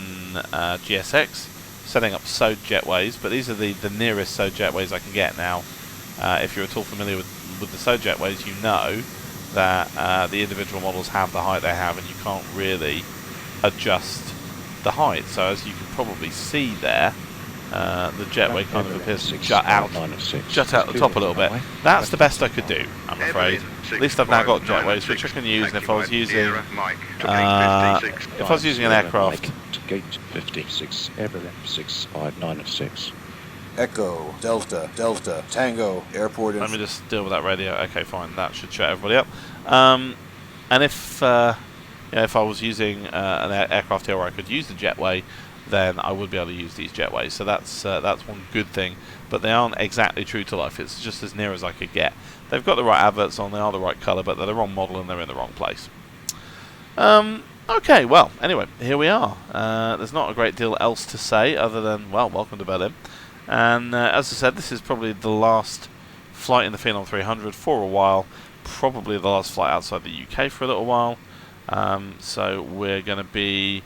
GSX setting up SOD jetways, but these are the nearest SOD jetways I can get now. If you're at all familiar with the SOD jetways, you know that the individual models have the height they have, and you can't really adjust the height. So as you can probably see there, the jetway kind of appears to jut out the top a little bit. That's the best I could do, I'm afraid. At least I've now got jetways, which I can use. And if I was using an aircraft, Gate 56, Airborne 65906. Echo, Delta, Delta, Tango, Airport. Let me just deal with that radio. Okay, fine. That should shut everybody up. And if I was using an aircraft here where I could use the jetway, then I would be able to use these jetways. So that's one good thing. But they aren't exactly true to life. It's just as near as I could get. They've got the right adverts on. They are the right colour, but they're the wrong model and they're in the wrong place. Okay, well, anyway, here we are. There's not a great deal else to say other than, well, welcome to Berlin. And as I said, this is probably the last flight in the Phenom 300 for a while. Probably the last flight outside the UK for a little while. So we're going to be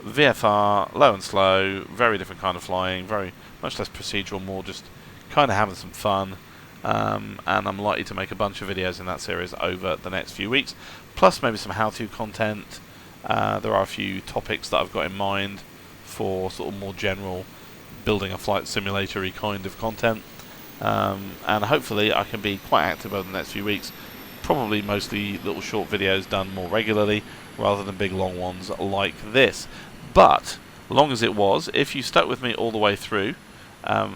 VFR, low and slow, very different kind of flying, very much less procedural, more just kind of having some fun. And I'm likely to make a bunch of videos in that series over the next few weeks, plus maybe some how-to content. There are a few topics that I've got in mind for sort of more general building a flight simulator-y kind of content, and hopefully I can be quite active over the next few weeks, probably mostly little short videos done more regularly rather than big long ones like this. But long as it was, if you stuck with me all the way through,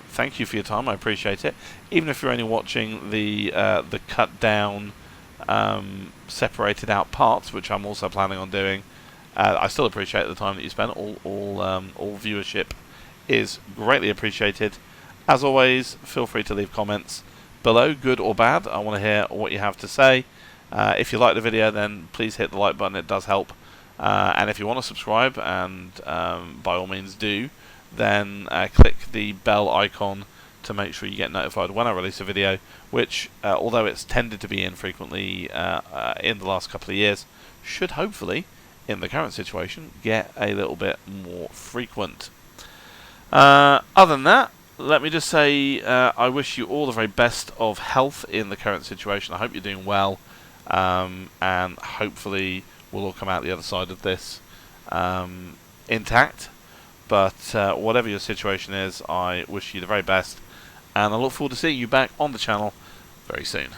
thank you for your time, I appreciate it. Even if you're only watching the cut down separated out parts, which I'm also planning on doing, I still appreciate the time that you spent. All viewership is greatly appreciated. As always, feel free to leave comments below, good or bad. I want to hear what you have to say. If you like the video, then please hit the like button, it does help. And if you want to subscribe, and by all means do, then click the bell icon to make sure you get notified when I release a video, which, although it's tended to be infrequently in the last couple of years, should hopefully, in the current situation, get a little bit more frequent. Other than that, let me just say I wish you all the very best of health in the current situation. I hope you're doing well, and hopefully we'll all come out the other side of this intact. But whatever your situation is, I wish you the very best, and I look forward to seeing you back on the channel very soon.